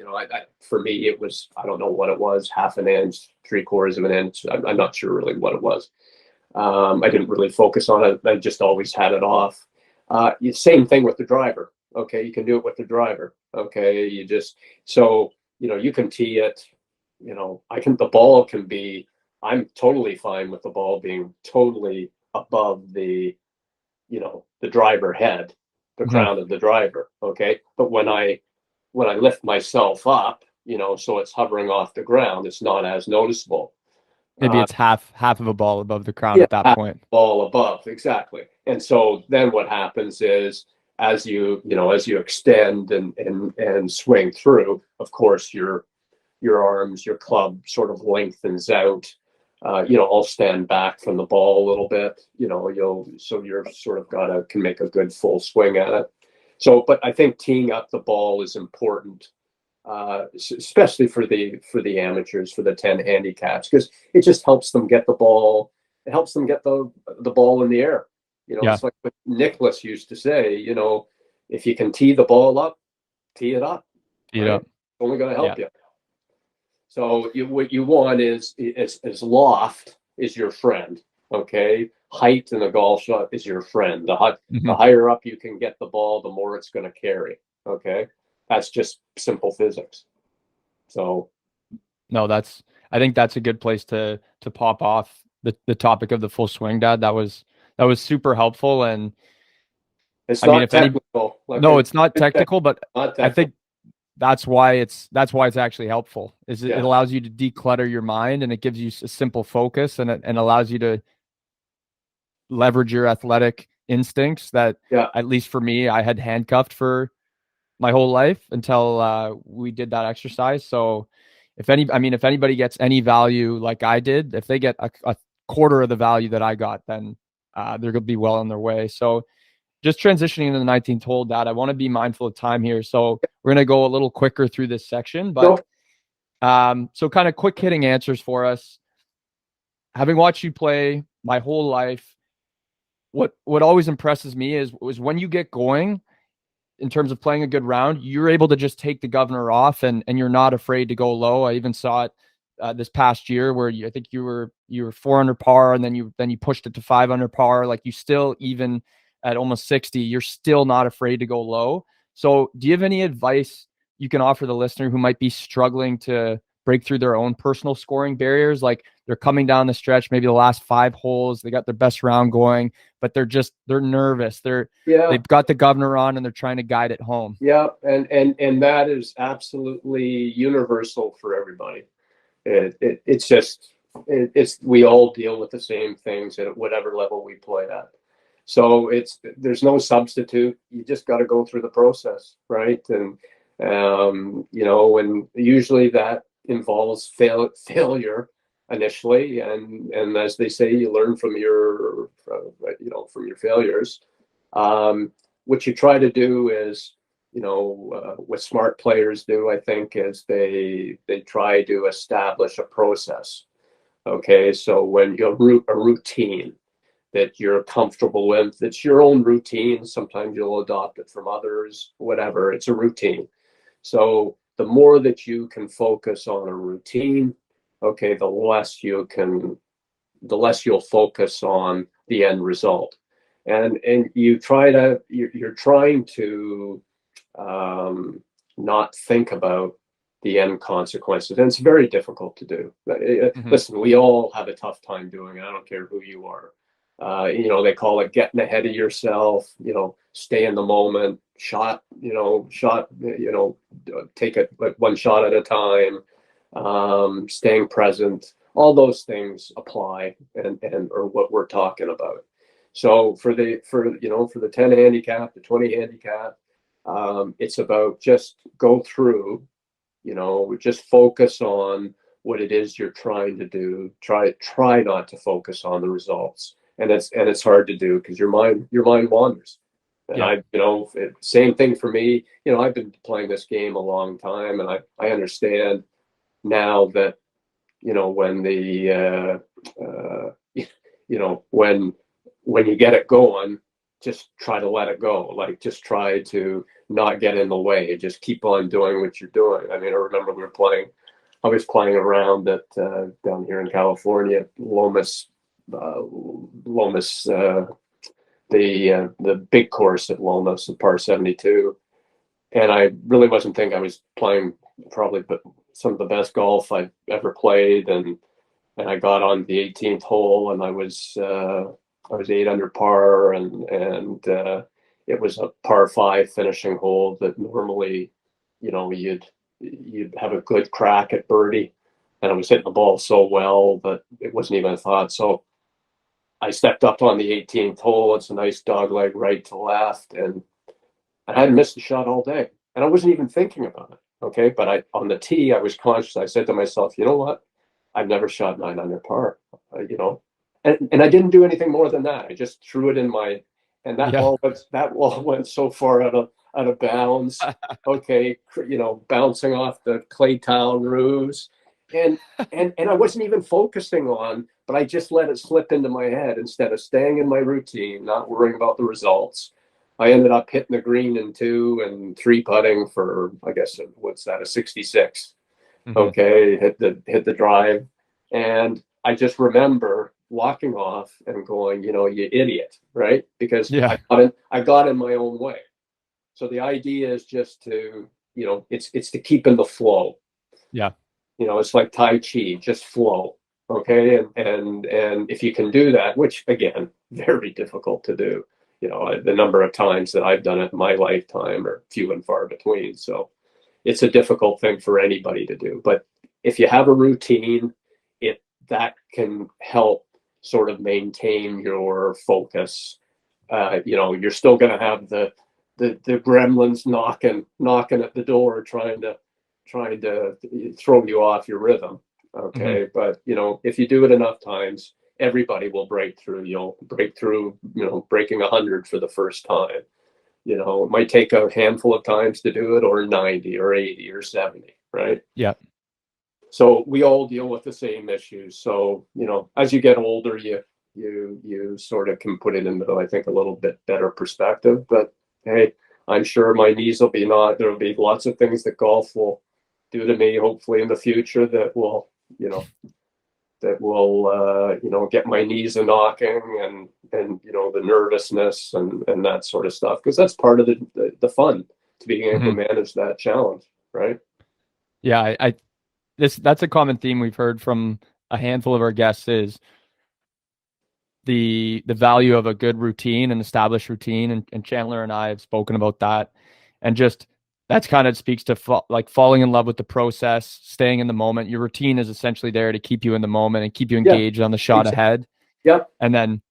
For me, it was, I don't know what it was, half an inch, 3/4 of an inch. I'm not sure really what it was. I didn't really focus on it. I just always had it off. Same thing with the driver. Okay, you can do it with the driver. Okay, you can tee it. I'm totally fine with the ball being totally above the driver head, the crown of the driver. Okay. But when I lift myself up, so it's hovering off the ground, it's not as noticeable. Maybe it's half of a ball above the crown at that point. Ball above. Exactly. And so then what happens is, as you extend and swing through, of course, your arms, your club sort of lengthens out. I'll stand back from the ball a little bit, so you're sort of can make a good full swing at it. So, but I think teeing up the ball is important, especially for the amateurs, for the 10 handicaps, because it just helps them get the ball. It helps them get the ball in the air. It's like what Nicholas used to say, if you can tee the ball up, tee it up. Tee it up. It's only going to help you. So what you want is loft is your friend. Okay. Height in a golf shot is your friend. The higher up you can get the ball, the more it's going to carry. Okay. That's just simple physics. So. No, I think that's a good place to pop off the topic of the full swing, Dad. That was super helpful. And it's not technical. It's not technical, but I think that's why it's actually helpful. It allows you to declutter your mind, and it gives you a simple focus, and allows you to leverage your athletic instincts that, at least for me, I had handcuffed for my whole life until we did that exercise. So if anybody gets any value like I did, if they get a quarter of the value that I got, then they're going to be well on their way. So just transitioning into the 19th hole, Dad, I want to be mindful of time here. So we're going to go a little quicker through this section, but so kind of quick hitting answers for us. Having watched you play my whole life, what always impresses me is when you get going in terms of playing a good round, you're able to just take the governor off and you're not afraid to go low. I even saw it this past year where I think you were 4 under par, and then you pushed it to 5 under par. Like, you still, even at almost 60, you're still not afraid to go low. So do you have any advice you can offer the listener who might be struggling to break through their own personal scoring barriers. Like they're coming down the stretch, maybe the last 5 holes, they got their best round going, but they're nervous. They've got the governor on and they're trying to guide it home. Yeah. And that is absolutely universal for everybody. It's we all deal with the same things at whatever level we play at. So there's no substitute. You just got to go through the process, right? And and usually that involves failure initially, and as they say, you learn from your failures. What you try to do is, what smart players do, I think, is they try to establish a process. Okay, so when you a routine that you're comfortable with, it's your own routine. Sometimes you'll adopt it from others, whatever. It's a routine. So the more that you can focus on a routine, okay, the less you'll focus on the end result. And you're trying to not think about the end consequences. And it's very difficult to do. Listen, we all have a tough time doing it. I don't care who you are. They call it getting ahead of yourself, stay in the moment, take it like one shot at a time, staying present. All those things apply and or what we're talking about. So for the 10 handicap, the 20 handicap, it's about just go through, just focus on what it is you're trying to do. Try not to focus on the results. And it's hard to do because your mind wanders. And same thing for me. I've been playing this game a long time, and I understand now that, when when you get it going, just try to let it go. Like, just try to not get in the way. Just keep on doing what you're doing. I mean, I remember I was playing around at down here in California, Lomas, the big course at Lomas, the par 72. And I really wasn't thinking I was playing probably some of the best golf I've ever played. And I got on the 18th hole, and I was 8 under par, and it was a par 5 finishing hole that normally, you'd have a good crack at birdie, and I was hitting the ball so well that it wasn't even a thought. So I stepped up on the 18th hole. It's a nice dogleg right to left, and I hadn't missed a shot all day, and I wasn't even thinking about it. Okay, but on the tee, I was conscious. I said to myself, you know what? I've never shot 9 under par, and I didn't do anything more than that. I just threw it in and that ball went so far out of bounds. Okay, bouncing off the clay tile roofs, and I wasn't even focusing on, but I just let it slip into my head instead of staying in my routine, not worrying about the results. I ended up hitting the green in 2 and 3 putting for, I guess, what's that, a 66. Mm-hmm. Okay, hit the drive, and I just remember walking off and going, you idiot, right? Because I got in my own way. So the idea is just to, it's to keep in the flow. Yeah. It's like Tai Chi, just flow. Okay. And if you can do that, which again, very difficult to do, the number of times that I've done it in my lifetime are few and far between. So it's a difficult thing for anybody to do. But if you have a routine, that can help sort of maintain your focus. You're still going to have the gremlins knocking at the door, trying to throw you off your rhythm. Okay. Mm-hmm. But, if you do it enough times, everybody will break through. You'll break through, breaking 100 for the first time. It might take a handful of times to do it, or 90 or 80 or 70. Right. Yeah. So we all deal with the same issues. So, as you get older, you sort of can put it into, I think, a little bit better perspective. But hey, I'm sure my knees there'll be lots of things that golf will do to me, hopefully in the future, that will get my knees a knocking, and the nervousness and that sort of stuff, because that's part of the fun, to being able to manage that challenge, right? Yeah, that's a common theme we've heard from a handful of our guests is the value of a good routine, an established routine, and Chandler and I have spoken about that, and just that's kind of speaks to like falling in love with the process, staying in the moment. Your routine is essentially there to keep you in the moment and keep you Yeah, engaged on the shot exactly. ahead. Yep. And then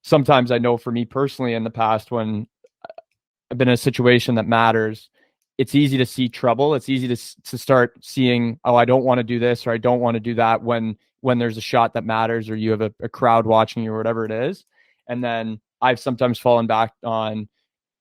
sometimes I know for me personally in the past when I've been in a situation that matters, it's easy to see trouble. It's easy to start seeing, oh, I don't want to do this or I don't want to do that when there's a shot that matters or you have a crowd watching you or whatever it is. And then I've sometimes fallen back on,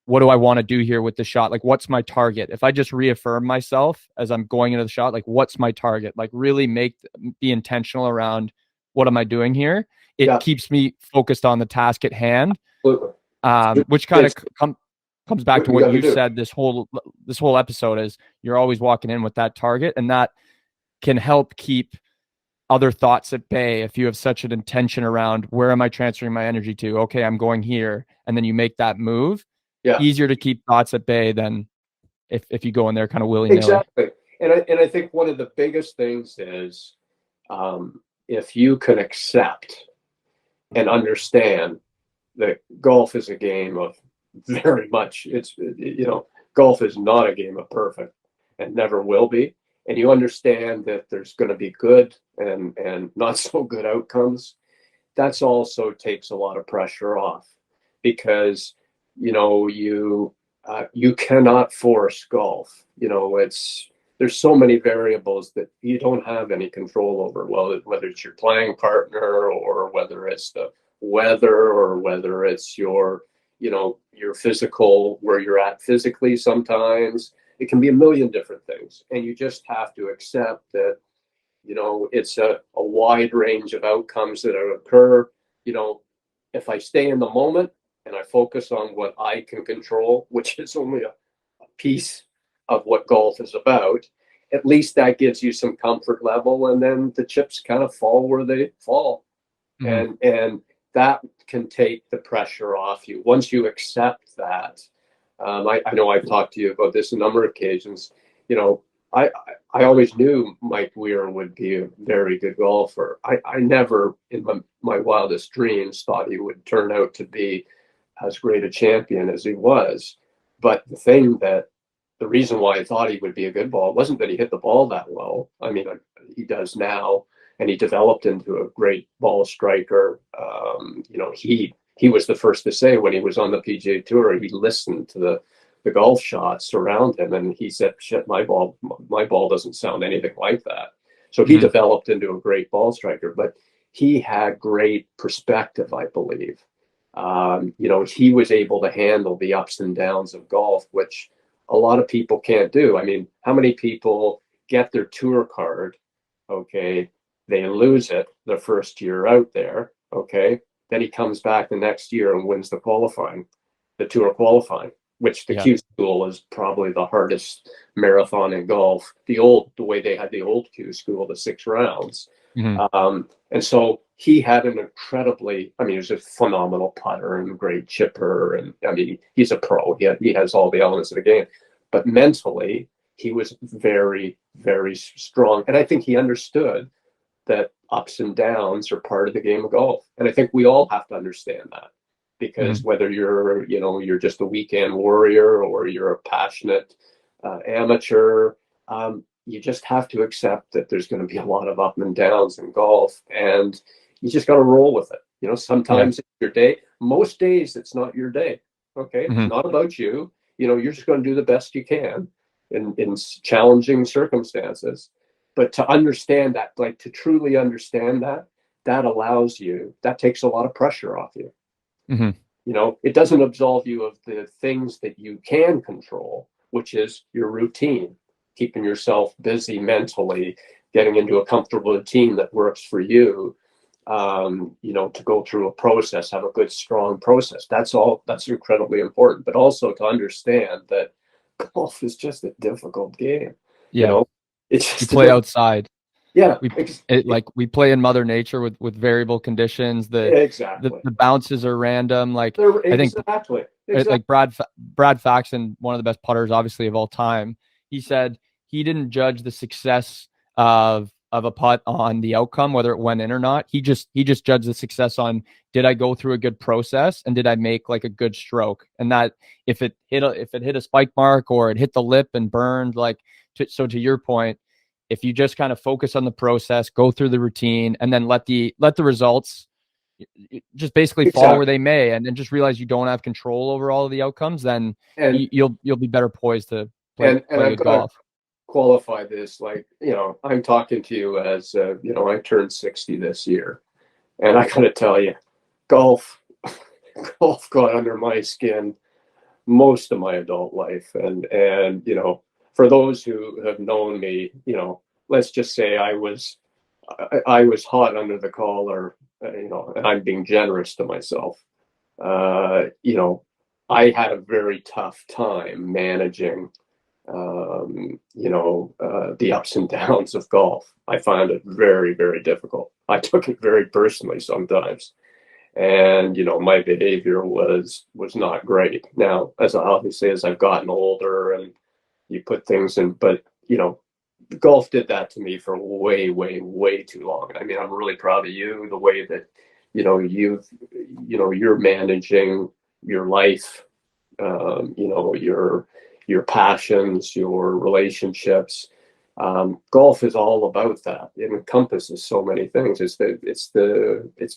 what do I want to do here with the shot? Like, what's my target? If I just reaffirm myself as I'm going into the shot, like, what's my target? Like, really be intentional around what am I doing here? It Yeah. keeps me focused on the task at hand, Absolutely. which kind of comes back to you what gotta you do. said this whole episode is you're always walking in with that target, and that can help keep other thoughts at bay if you have such an intention around where am I transferring my energy to? Okay, I'm going here, and then you make that move. Yeah. Easier to keep thoughts at bay than if you go in there kind of willy-nilly. Exactly. And I think one of the biggest things is if you can accept and understand that golf is a game of very much, golf is not a game of perfect and never will be. And you understand that there's going to be good and not so good outcomes. That's also takes a lot of pressure off because, you cannot force golf. There's so many variables that you don't have any control over. Well, whether it's your playing partner or whether it's the weather or whether it's your physical, where you're at physically, sometimes it can be a million different things. And you just have to accept that, it's a wide range of outcomes that occur. If I stay in the moment and I focus on what I can control, which is only a piece of what golf is about, at least that gives you some comfort level, and then the chips kind of fall where they fall. Mm-hmm. And that can take the pressure off you once you accept that. I know I've talked to you about this a number of occasions. I always knew Mike Weir would be a very good golfer. I never in my wildest dreams thought he would turn out to be as great a champion as he was. But the reason why I thought he would be a good ball wasn't that he hit the ball that well. I mean, he does now, and he developed into a great ball striker. He was the first to say when he was on the PGA Tour, he listened to the golf shots around him, and he said, "Shit, my ball doesn't sound anything like that." So he developed into a great ball striker, but he had great perspective, I believe. He was able to handle the ups and downs of golf, which a lot of people can't do. I mean, how many people get their tour card? Okay, they lose it the first year out there. Okay, then he comes back the next year and wins the tour qualifying, which the Q School is probably the hardest marathon in golf. The way they had the old Q School, the 6 rounds. And so he had he was a phenomenal putter and great chipper. And I mean, he's a pro. He has all the elements of the game. But mentally, he was very, very strong. And I think he understood that ups and downs are part of the game of golf. And I think we all have to understand that. Because whether you're just a weekend warrior or you're a passionate amateur, you just have to accept that there's going to be a lot of up and downs in golf, and you just got to roll with it. Sometimes it's your day. Most days it's not your day. Okay, it's not about you. You're just going to do the best you can in challenging circumstances. But to understand that, like to truly understand that allows you. That takes a lot of pressure off you. It doesn't absolve you of the things that you can control, which is your routine, keeping yourself busy mentally, getting into a comfortable routine that works for you, to go through a process, have a good, strong process. That's incredibly important. But also to understand that golf is just a difficult game. It's just you play outside. Yeah, we play in Mother Nature with variable conditions. The bounces are random. I think like Brad Faxon, one of the best putters, obviously of all time. He said he didn't judge the success of a putt on the outcome, whether it went in or not. He just judged the success on, did I go through a good process and did I make like a good stroke? And that if it hit a spike mark or it hit the lip and burned, like so to your point, if you just kind of focus on the process, go through the routine, and then let the results just basically fall where they may, and then just realize you don't have control over all of the outcomes, then you'll be better poised to play good golf. Qualify this, like, I'm talking to you as I turned 60 this year, and I gotta tell you, golf got under my skin most of my adult life, and for those who have known me, let's just say I was hot under the collar, and I'm being generous to myself. I had a very tough time managing the ups and downs of golf. I found it very, very difficult. I took it very personally sometimes. And, my behavior was not great. Now, as I've gotten older and you put things in, but, golf did that to me for way, way, way too long. I mean, I'm really proud of you, the way that, you're managing your life, your passions, your relationships. Golf is all about that. It encompasses so many things. It's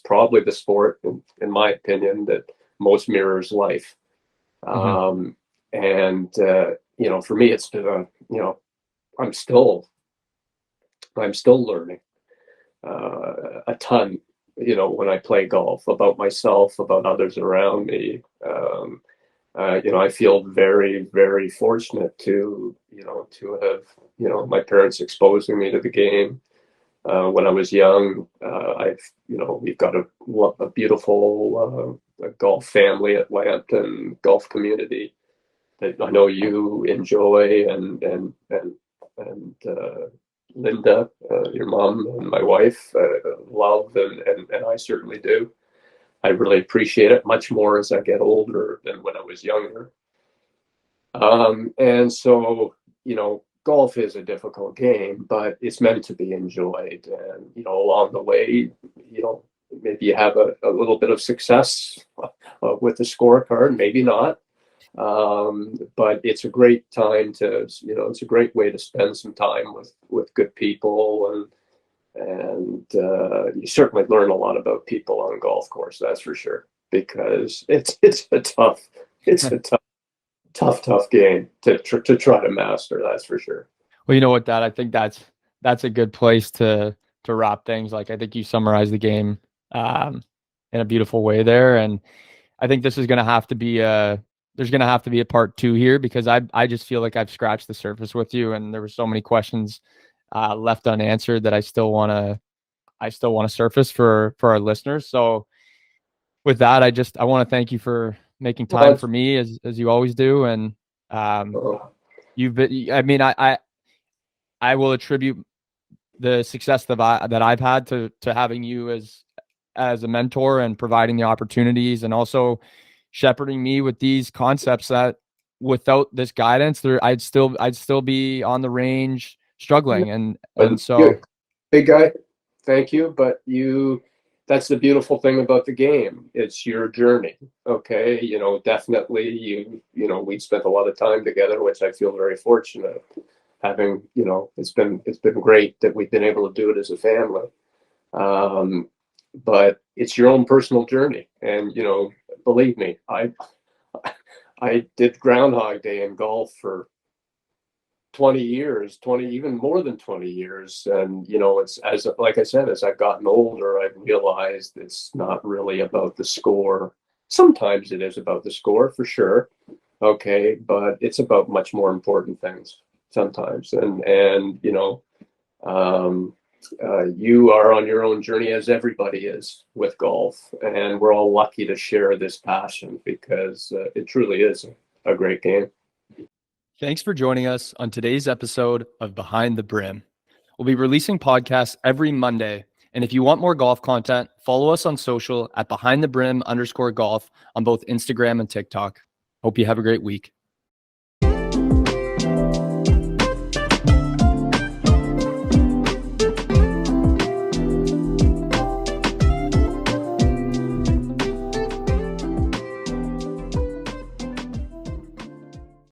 probably the sport, in my opinion, that most mirrors life. Mm-hmm. For me, it's been I'm still learning a ton. When I play golf, about myself, about others around me. I feel very, very fortunate to have, my parents exposing me to the game. When I was young, we've got a beautiful golf family at Lambton golf community that I know you enjoy, and Linda, your mom, and my wife love, and I certainly do. I really appreciate it much more as I get older than when I was younger. And so, golf is a difficult game, but it's meant to be enjoyed. And, along the way, maybe you have a little bit of success with the scorecard, maybe not. But it's a great time it's a great way to spend some time with good people, and you certainly learn a lot about people on a golf course, that's for sure, because it's a tough game to try to master, that's for sure. Well, you know what, Dad, I think that's a good place to wrap things. Like, I think you summarized the game in a beautiful way there, and I think this is going to have to be there's going to have to be a part 2 here, because I just feel like I've scratched the surface with you, and there were so many questions left unanswered that I still want to surface for our listeners. So with that, I want to thank you for making time for me, as you always do. And you've been, I mean, I will attribute the success that I've had to having you as a mentor, and providing the opportunities, and also shepherding me with these concepts that without this guidance, I'd still be on the range struggling. And so, big guy, thank you. But that's the beautiful thing about the game. It's your journey. Okay. Definitely we spent a lot of time together, which I feel very fortunate having, it's been great that we've been able to do it as a family. But it's your own personal journey. And, believe me, I did Groundhog Day in golf for 20 years, even more than 20 years. And, it's like I said, as I've gotten older, I've realized it's not really about the score. Sometimes it is about the score, for sure. Okay. But it's about much more important things sometimes. And you are on your own journey, as everybody is with golf. And we're all lucky to share this passion, because it truly is a great game. Thanks for joining us on today's episode of Behind the Brim. We'll be releasing podcasts every Monday. And if you want more golf content, follow us on social at BehindTheBrim_golf on both Instagram and TikTok. Hope you have a great week.